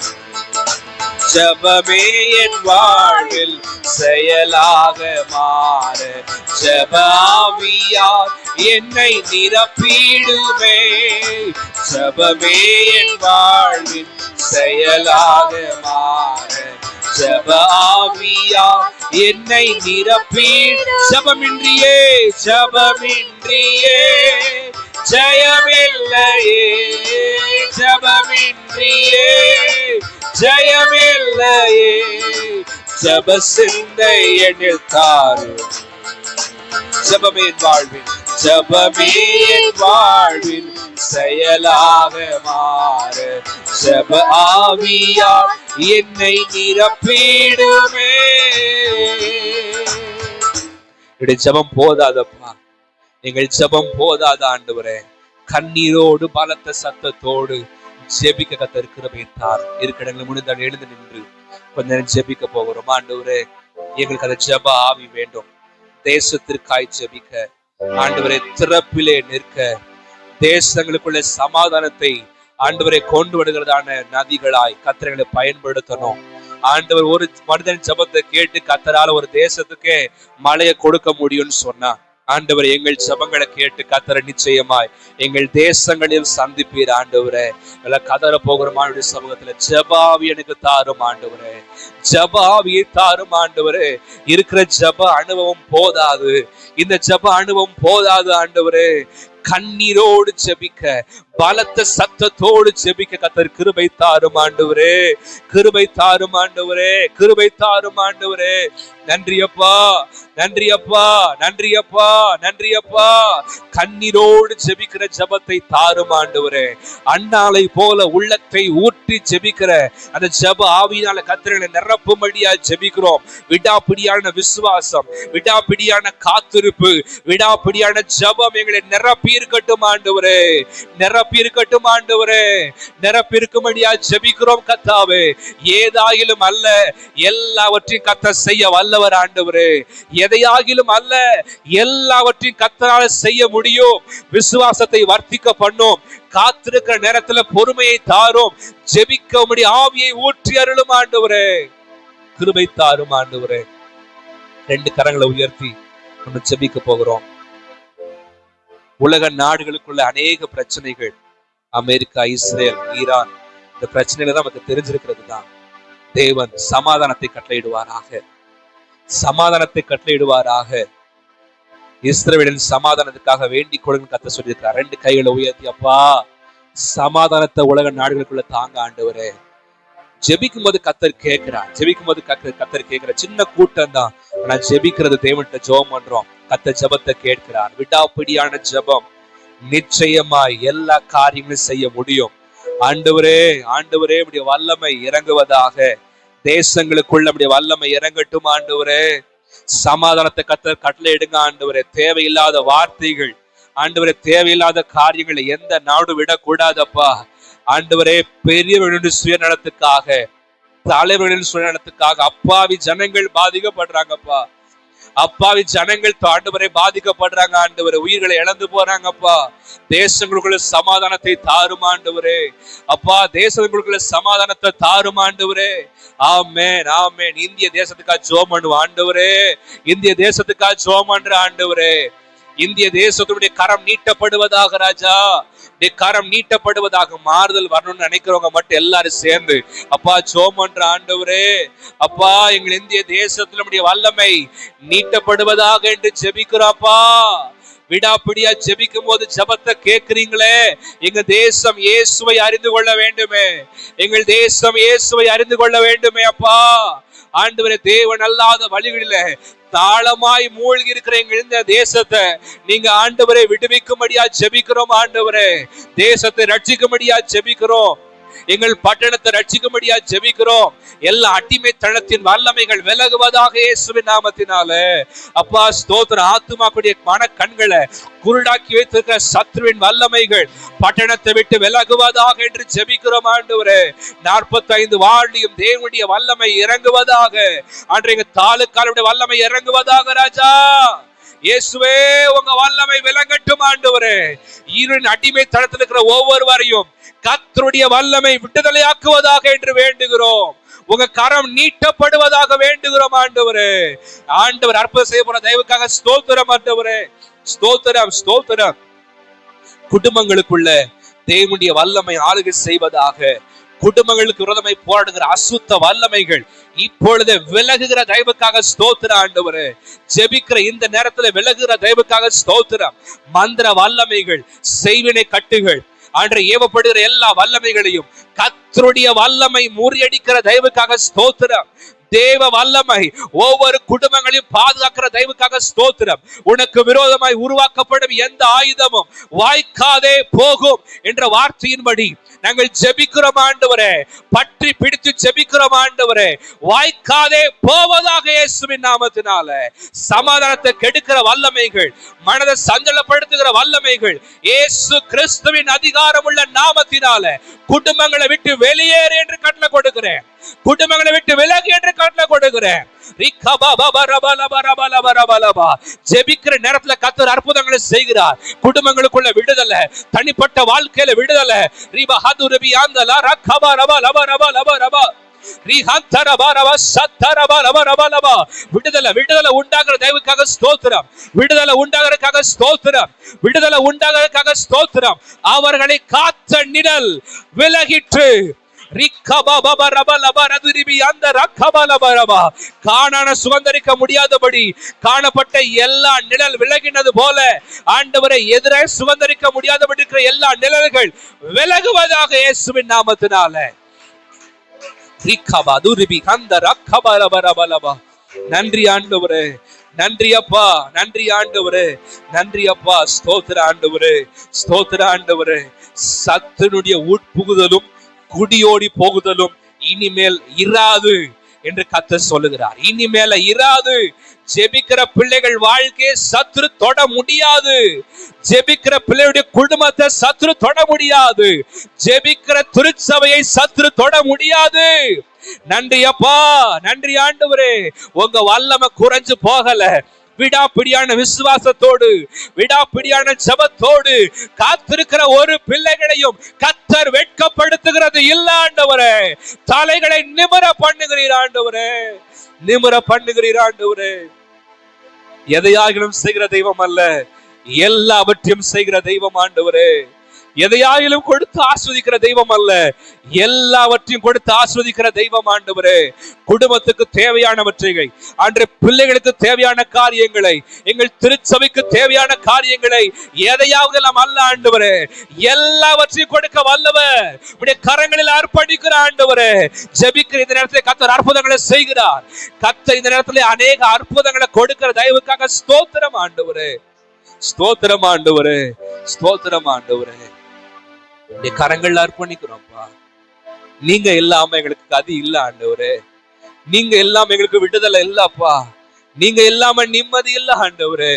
ஜபமே என் வாழ்வில் செயலாக மாற ஜப ஆவியால் என்னை நிரப்பிடுமே. ஜபமே என் வாழ்வில் செயலாக மாற ஜப ஆவியால் என்னை நிரப்பிடு. ஜபமின்றியே ஜபமின்றியே ஜெயமில்லையே. ஜபமின்றியே ஜெயமில்லையே. ஜப சிந்தை என்னில் தாரும். ஜபமே என் வாழ்வில் ஜபமே என் வாழ்வில் செயலாக மாற ஜப ஆவியால் என்னை நிரப்பிடுமே. ஜபம் போதாதப்பா, எங்கள் ஜபம் போதாத ஆண்டவரே. கண்ணீரோடு பலத்த சத்தத்தோடு ஜெபிக்க கர்த்தர் கிருபை தார். இருக்கிறவங்களை முடிந்தால் எழுந்து நின்று கொஞ்ச நேரம் ஜெபிக்க போகிறோம். ஆண்டவரே, எங்களுக்கு அந்த ஜப ஆவி வேண்டும். தேசத்திற்காய் ஜெபிக்க ஆண்டவரே, திறப்பிலே நிற்க, தேசங்களுக்குள்ள சமாதானத்தை ஆண்டவரை கொண்டு வருகிறதான நதிகளாய் கர்த்தர்களை பயன்படுத்தணும். ஆண்டவர் ஒரு மனிதன் ஜபத்தை கேட்டு கர்த்தரால ஒரு தேசத்துக்கே மழையை கொடுக்க முடியும்னு சொன்னா, ஆண்டவர் எங்கள் ஜபங்களை கேட்டு கர்த்தரை நிச்சயமாய் எங்கள் தேசங்களில் சந்திப்பீர். ஆண்டவரே, கதற போகிற மானுடைய சமூகத்துல ஜபாவி எனக்கு தாரும் ஆண்டவரே. ஜபாவியை தாரும் ஆண்டவரே. இருக்கிற ஜப அனுபவம் போதாது, இந்த ஜப அனுபவம் போதாது ஆண்டவரே. கண்ணீரோடு ஜெபிக்க, பலத்த சத்தத்தோடு ஜெபிக்க கர்த்தர் கிருபை தாரும் ஆண்டவரே. கிருபை தாரும் ஆண்டவரே. கிருபை தாரும் ஆண்டவரே. நன்றி அப்பா, நன்றி அப்பா, நன்றி அப்பா, நன்றி அப்பா. கண்ணீரோடு ஜெபிக்கிற ஜபத்தை தாரும் ஆண்டவரே. அண்ணாலை போல உள்ளத்தை ஊற்றி ஜெபிக்கிற அந்த ஜப ஆவியினால கர்த்தரை நிரப்பும்படியா ஜெபிக்கிறோம். விடாப்பிடியான விசுவாசம், விடாப்பிடியான காத்திருப்பு, விடாப்பிடியான ஜபம் எங்களை நிரப்பி இருக்கட்டும் ஆண்டவரே. நிரப்பி இருக்கட்டும் ஆண்டவரே. நிரப்பி இருக்கும்படியா ஜெபிக்கிறோம் கர்த்தாவே. ஏதாயிலும் அல்ல, எல்லாவற்றையும் கர்த்தர் செய்ய வல்லவர் ஆண்டவரே. எதையாகிலும் அல்ல, எல்லாவற்றையும் கர்த்தரால செய்ய முடியும். விசுவாசத்தை வர்த்திக்க பண்ணும். காத்திருக்கிற நேரத்துல பொறுமையை தாரும். ஜெபிக்க முடிய ஆவியை ஊற்றி அருளும் ஆண்டவரே. கிருபை தாரும் ஆண்டவரே. ரெண்டு கரங்களை உயர்த்தி நம்ம ஜெபிக்க போகிறோம். உலக நாடுகளுக்குள்ள அநேக பிரச்சனைகள், அமெரிக்கா, இஸ்ரேல், ஈரான், இந்த பிரச்சனையில தான் நமக்கு தெரிஞ்சிருக்கிறது தான். தேவன் சமாதானத்தை கட்டளையிடுவாராக, சமாதானத்தை கட்டளையிடுவாராக. இஸ்ரவேலின் சமாதானத்துக்காக வேண்டிக் கொடுங்க கர்த்தர் சொல்லியிருக்கிறார். ரெண்டு கைகளை உயர்த்தி, அப்பா சமாதானத்தை உலக நாடுகளுக்குள்ள தாங்க ஆண்டவரே. ஜெபிக்கும் போது கர்த்தர் கேட்கிறார். ஜெபிக்கும் போது கர்த்தர் கேட்கிற சின்ன கூட்டம் தான், ஆனா ஜெபிக்கிறது தேவன்கிட்ட ஜெபம் பண்றோம். கர்த்தர் ஜெபத்தை கேட்கிறார். விடாப்பிடியான ஜெபம் நிச்சயமாய் எல்லா காரியங்களும் செய்ய முடியும். ஆண்டவரே, ஆண்டவரே, உம்முடைய வல்லமை இறங்குவதாக. தேசங்களுக்குள்ள நம்முடைய வல்லமை இறங்கட்டும் ஆண்டவரே. சமாதானத்தை கர்த்தர் கட்டளையிடுங்க ஆண்டவரே. தேவையில்லாத வார்த்தைகள் ஆண்டவரே, தேவையில்லாத காரியங்களை எந்த நாடு விடக்கூடாதப்பா ஆண்டவரே. பெரியவர்களின் சுயநலத்துக்காக, தலைவர்களின் சுயநலத்துக்காக அப்பாவி ஜனங்கள் பாதிக்கப்படுறாங்கப்பா. அப்பாவி ஜனங்கள் ஆண்டவரை பாதிக்கப்படுறாங்க ஆண்டவரே. உயிர்களை இழந்து போறாங்கப்பா. தேசங்களுக்குள்ள சமாதானத்தை தாரும் ஆண்டவரே. அப்பா, தேசங்களுக்குள்ள சமாதானத்தை தாரும் ஆண்டவரே. ஆமென், ஆமென். இந்திய தேசத்துக்காக ஜெபம் பண்ணுவோம் ஆண்டவரே. இந்திய தேசத்துக்காக ஜெபம் பண்ற ஆண்டவரே. இந்திய தேசத்துடைய கரம் நீட்டப்படுவதாக ராஜா. கரம் நீட்டப்படுவதாக, மாறுதல் வரணும்னு நினைக்கிறவங்க மட்டும் எல்லாரும் சேர்ந்து அப்பா ஜெபம் பண்ற ஆண்டவரே. அப்பா, எங்கள் இந்திய தேசத்துல நம்முடைய வல்லமை நீட்டப்படுவதாக என்று ஜெபிக்கிறோம்ப்பா. விடாப்பிடியா ஜெபிக்கும் போது ஜெபத்தை கேட்கிறீங்களே. எங்க தேசம் இயேசுவை அறிந்து கொள்ள வேண்டுமே. எங்கள் தேசம் இயேசுவை அறிந்து கொள்ள வேண்டுமே அப்பா. ஆண்டவரே, தேவன் அல்லாத வழிகளில தாளமாய் மூழ்கி இருக்கிற எங்க இந்த தேசத்தை நீங்க ஆண்டவரை விடுவிக்கும்படியா ஜெபிக்கிறோம் ஆண்டவரே. தேசத்தை ரட்சிக்கும்படியா ஜெபிக்கிறோம். எங்கள் பட்டணத்தை ரட்சிக்கும்படியா ஜெபிக்கிறோம். எல்லா அடிமைத்தனத்தின் வல்லமைகள் விலகுவதாக இயேசுவின் நாமத்தினாலே. அப்பா ஸ்தோத்திரம். ஆத்துமாக்குடைய மன கண்களை குருடாக்கி வைத்திருக்கிற சத்ருவின் வல்லமைகள் பட்டணத்தை விட்டு விலகுவதாக என்று ஜெபிக்கிறோம் ஆண்டவரே. 45 வார்டியும் தேவனுடைய வல்லமை இறங்குவதாக. அன்றைய தாலுக்காலுடைய வல்லமை இறங்குவதாக ராஜா. இயேசுவே, உங்க வல்லமை விளங்கட்டும் ஆண்டவரே. ஈரின் அடிமைத்தனத்தில் இருக்கிற ஒவ்வொருவரையும் கர்த்தருடைய வல்லமை விடுதலையாக்குவதாக என்று வேண்டுகிறோம். உங்க கரம் நீட்டப்படுவதாக வேண்டுகிறோம் ஆண்டவரே. ஆண்டவர் அற்புதம் செய்ய போற தயவுக்காக ஸ்தோத்திரம் ஆண்டவரே. ஸ்தோத்திரம், ஸ்தோத்திரம். குடும்பங்களுக்குள்ள தேவனுடைய வல்லமை ஆளுகை செய்வதாக. குடும்பங்களுக்கு விரோதமாய் போராடுகிற அசுத்த வல்லமைகள் இப்பொழுது விலகுகிற தயவுக்காக ஸ்தோத்திரம் ஆண்டவரே. ஜெபிக்கிற இந்த நேரத்துல விலகுகிற தயவுக்காக ஸ்தோத்திரம். மந்திர வல்லமைகள், செய்வினை கட்டுகள், அன்று ஏவப்படுகிற எல்லா வல்லமைகளையும் கர்த்தருடைய வல்லமை முறியடிக்கிற தயவுக்காக ஸ்தோத்திரம். தேவ வல்லமை ஒவ்வொரு குடும்பங்களையும் பாதுகாக்கிற தயவுக்காக ஸ்தோத்திரம். உனக்கு விரோதமாய் உருவாக்கப்படும் எந்த ஆயுதமும் வாய்க்காதே போகும் என்ற வார்த்தையின்படி நாங்கள் ஜெபிக்கிறோம் ஆண்டவரே. பற்றி பிடித்து ஜெபிக்கிறோம் ஆண்டவரே. வாய்க்காதே போவதாக இயேசுவின் நாமத்தினால. சமாதானத்தை கெடுக்கிற வல்லமைகள், மனதை சஞ்சலப்படுத்துகிற வல்லமைகள் இயேசு கிறிஸ்துவின் அதிகாரம் உள்ள நாமத்தினால குடும்பங்களை விட்டு வெளியேறு என்று கட்டளை கொடுக்கிறேன். குடும்பங்களை விட்டு விலகு என்று கட்டளை கொடுக்கிறேன். ஜெபிக்கிற நேரத்துல கர்த்தர் அற்புதங்களை செய்கிறார். குடும்பங்களுக்குள்ள விடுதலை, தனிப்பட்ட வாழ்க்கையில விடுதலை. விடுதலை, விடுதலை உண்டாகிற தயவுக்காக ஸ்தோத்திரம். விடுதலை உண்டாகிறதுக்காக ஸ்தோத்திரம். விடுதலை உண்டாகிறதுக்காக ஸ்தோத்திரம். அவர்களை காத்த நிழல் விலகிற்று. காணான சுதந்தரிக்க முடியாதபடி காணப்பட்ட எல்லா நிழல் விலகினது போல ஆண்டவரை எதிராக சுதந்தரிக்க முடியாதபடி இருக்கிற எல்லா நிழல்கள் விலகுவதாக இயேசுவின் நாமத்தினால. நன்றி ஆண்டவரே. நன்றி அப்பா, நன்றி ஆண்டவரே, நன்றி அப்பா. ஸ்தோத்திர ஆண்டவரே, ஸ்தோத்திர ஆண்டவரே. சத்துனுடைய உட்புகுதலும் குடியோடி போகுதலும் இனிமேல் இராது என்று கர்த்தர் சொல்லுகிறார். இனிமேல இராது. ஜெபிக்கிற பிள்ளைகள் வாழ்க்கையை சத்துரு தொட முடியாது. ஜெபிக்கிற பிள்ளையுடைய குடும்பத்தை சத்துரு தொட முடியாது. ஜெபிக்கிற திருச்சபையை சத்துரு தொட முடியாது. நன்றி அப்பா, நன்றி ஆண்டவரே. உங்க வல்லமை குறைஞ்சு போகல. விடாப்பிடியான விசுவாசத்தோடு, விடாப்பிடியான ஜெபத்தோடு காத்திருக்கிற ஒரு பிள்ளைகளையும் கர்த்தர் வெட்கப்படுத்துகிறது இல்ல ஆண்டவரே. தலைகளை நிமிர பண்ணுகிறீர் ஆண்டவரே, நிமிர பண்ணுகிறீர் ஆண்டவரே. எதையாகிலும் செய்கிற தெய்வம் அல்ல, எல்லாவற்றையும் செய்கிற தெய்வம் ஆண்டவரே. எதையாயிலும் கொடுத்து ஆஸ்வதிக்கிற தெய்வம் அல்ல, எல்லாவற்றையும் கொடுத்து ஆஸ்வதிக்கிற தெய்வம் ஆண்டவரே. குடும்பத்துக்கு தேவையானவற்றை, அன்று பிள்ளைகளுக்கு தேவையான காரியங்களை, எங்கள் திருச்சபைக்கு தேவையான காரியங்களை எதையாவது நாம் அல்ல ஆண்டவரே, எல்லாவற்றையும் கொடுக்க வல்லவர். உடைய கரங்களில் அர்ப்பணிக்கிற ஆண்டவரே. ஜெபிக்கிற இந்த நேரத்தில் கர்த்தர் அற்புதங்களை செய்கிறார். கர்த்தர் இந்த நேரத்தில் அநேக அற்புதங்களை கொடுக்கிற தயவுக்காக ஸ்தோத்திரம் ஆண்டவரே. ஸ்தோத்திரம் ஆண்டவரே, ஸ்தோத்திரம் ஆண்டவரே. கரங்கள்ல அர்ப்பணிக்கிறோம்ப்பா. நீங்க இல்லாம எங்களுக்கு கதி இல்ல ஆண்டவரே. நீங்க இல்லாம எங்களுக்கு விடுதலை இல்லப்பா. நீங்க இல்லாம நிம்மதி இல்ல ஆண்டவரே.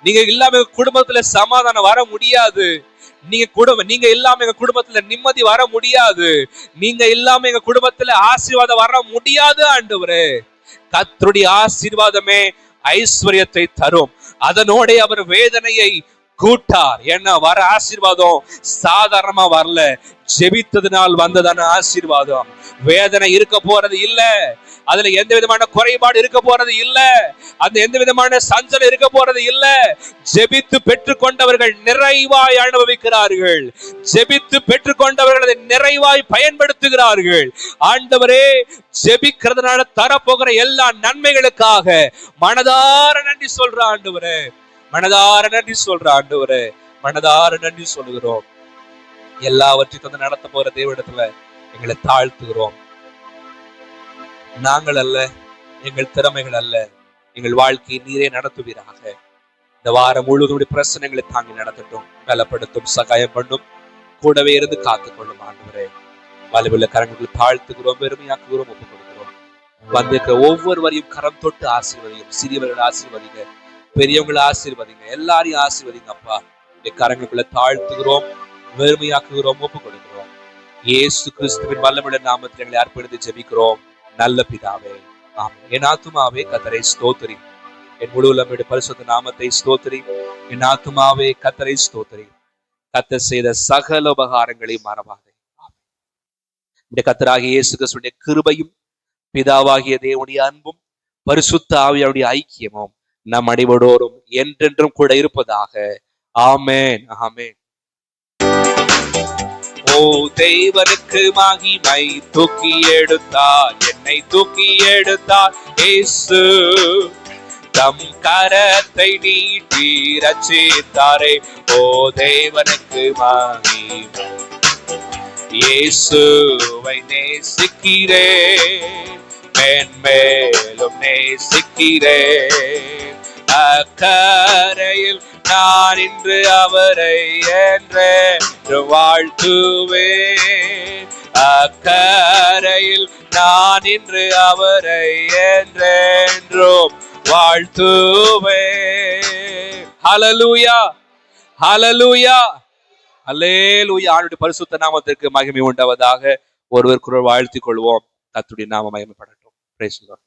நீங்க இல்லாம எங்க குடும்பத்துல சமாதானம் வர முடியாது. நீங்க இல்லாம எங்க குடும்பத்துல நிம்மதி வர முடியாது. நீங்க இல்லாம எங்க குடும்பத்துல ஆசீர்வாதம் வர முடியாது ஆண்டவரே. கர்த்தருடைய ஆசீர்வாதமே ஐஸ்வர்யத்தை தரும். அதனோட அவர் வேதனையை கூட்டார். ஏன்னா வர ஆசீர்வாதம் சாதாரணமா வரல, ஜெபித்ததினால் வந்ததான ஆசீர்வாதம். வேதனை இருக்க போறது இல்ல, அதுல எந்த விதமான குறைபாடு இருக்க போறது இல்ல, அந்த எந்த விதமான சஞ்சலம் இருக்க போறது இல்ல. ஜெபித்து பெற்றுக்கொண்டவர்கள் நிறைவாய் அனுபவிக்கிறார்கள். ஜெபித்து பெற்றுக்கொண்டவர்கள் அதை நிறைவாய் பயன்படுத்துகிறார்கள். ஆண்டவரே, ஜெபிக்கிறதுனால தரப்போகிற எல்லா நன்மைகளுக்காக மனதார நன்றி சொல்ற ஆண்டவரே, மனதார நன்றி சொல்ற ஆண்டவரே, மனதார நன்றி சொல்லுகிறோம். எல்லாவற்றையும் தந்து நடத்த போற தேவனிடத்துல எங்களை தாழ்த்துகிறோம். நாங்கள் அல்ல, எங்கள் திறமைகள் அல்ல, எங்கள் வாழ்க்கையை நீரே நடத்துவீராக. இந்த வாரம் முழுவதும் பிரச்சனைகளை தாங்கி நடத்தட்டும், பலப்படுத்தும், சகாயம் பண்ணும், கூடவே இருந்து காத்துக்கொள்ளும் ஆண்டவரே. வலுவுள்ள கரங்களை தாழ்த்துகிறோம், பெருமையாக்குகிறோம், ஒப்புக் கொடுக்கிறோம். வந்திருக்கிற ஒவ்வொருவரையும் கரம் தொட்டு ஆசீர்வதியும். சிறியவர்களை ஆசீர்வதிங்க, பெரியவங்களை ஆசீர்வதிங்க, எல்லாரையும் ஆசீர்வதிங்க அப்பா. கரங்களுக்குள்ள தாழ்த்துகிறோம், வெறுமையாக்குகிறோம், ஒப்புக் கொடுக்கிறோம். இயேசு கிறிஸ்துவின் வல்லமுள்ள நாமத்தில் எங்களை அர்ப்பணித்து ஜெபிக்கிறோம் நல்ல பிதாவே, ஆமென். என் ஆத்துமாவே கர்த்தரை ஸ்தோத்திரி, என் முழு உள்ளமுடைய பரிசுத்த நாமத்தை ஸ்தோத்திரி. என் ஆத்துமாவே கர்த்தரை ஸ்தோத்திரி, கர்த்தர் செய்த சகல உபகாரங்களை மறவாதே. இந்த கர்த்தராகிய இயேசு கிறிஸ்துவின் கிருபையும் பிதாவாகிய தேவனுடைய அன்பும் பரிசுத்த ஆவியாருடைய ஐக்கியமும் நம் அனைவரோடும் என்றென்றும் கூட இருப்பதாக. ஆமென், ஆமென். ஓ தேவனுக்கு மகிமை, தூக்கி எடுத்தார், என்னை தூக்கி எடுத்தார் இயேசு. தம் கரத்தை நீட்டி ரட்சித்தாரே. ஓ தேவனுக்கு மகிமை, இயேசுவை நேசிக்கிறேன், மேன்மேலும் நேசிக்கிறேன். அக்கரையில் நான் இன்று அவரை என்று வாழ்த்துவேன். அக்கரையில் நான் இன்று அவரை என்றென்றும் வாழ்த்துவேன். ஹல்லேலூயா, ஹல்லேலூயா, அல்லேலூயா. ஆண்டவருடைய பரிசுத்த நாமத்திற்கு மகிமை உண்டாவதாக. ஒருவருக்கொருவர் வாழ்த்திக் கொள்வோம். கர்த்தருடைய நாமம் மகிமைப்படட்டும். Praise the Lord.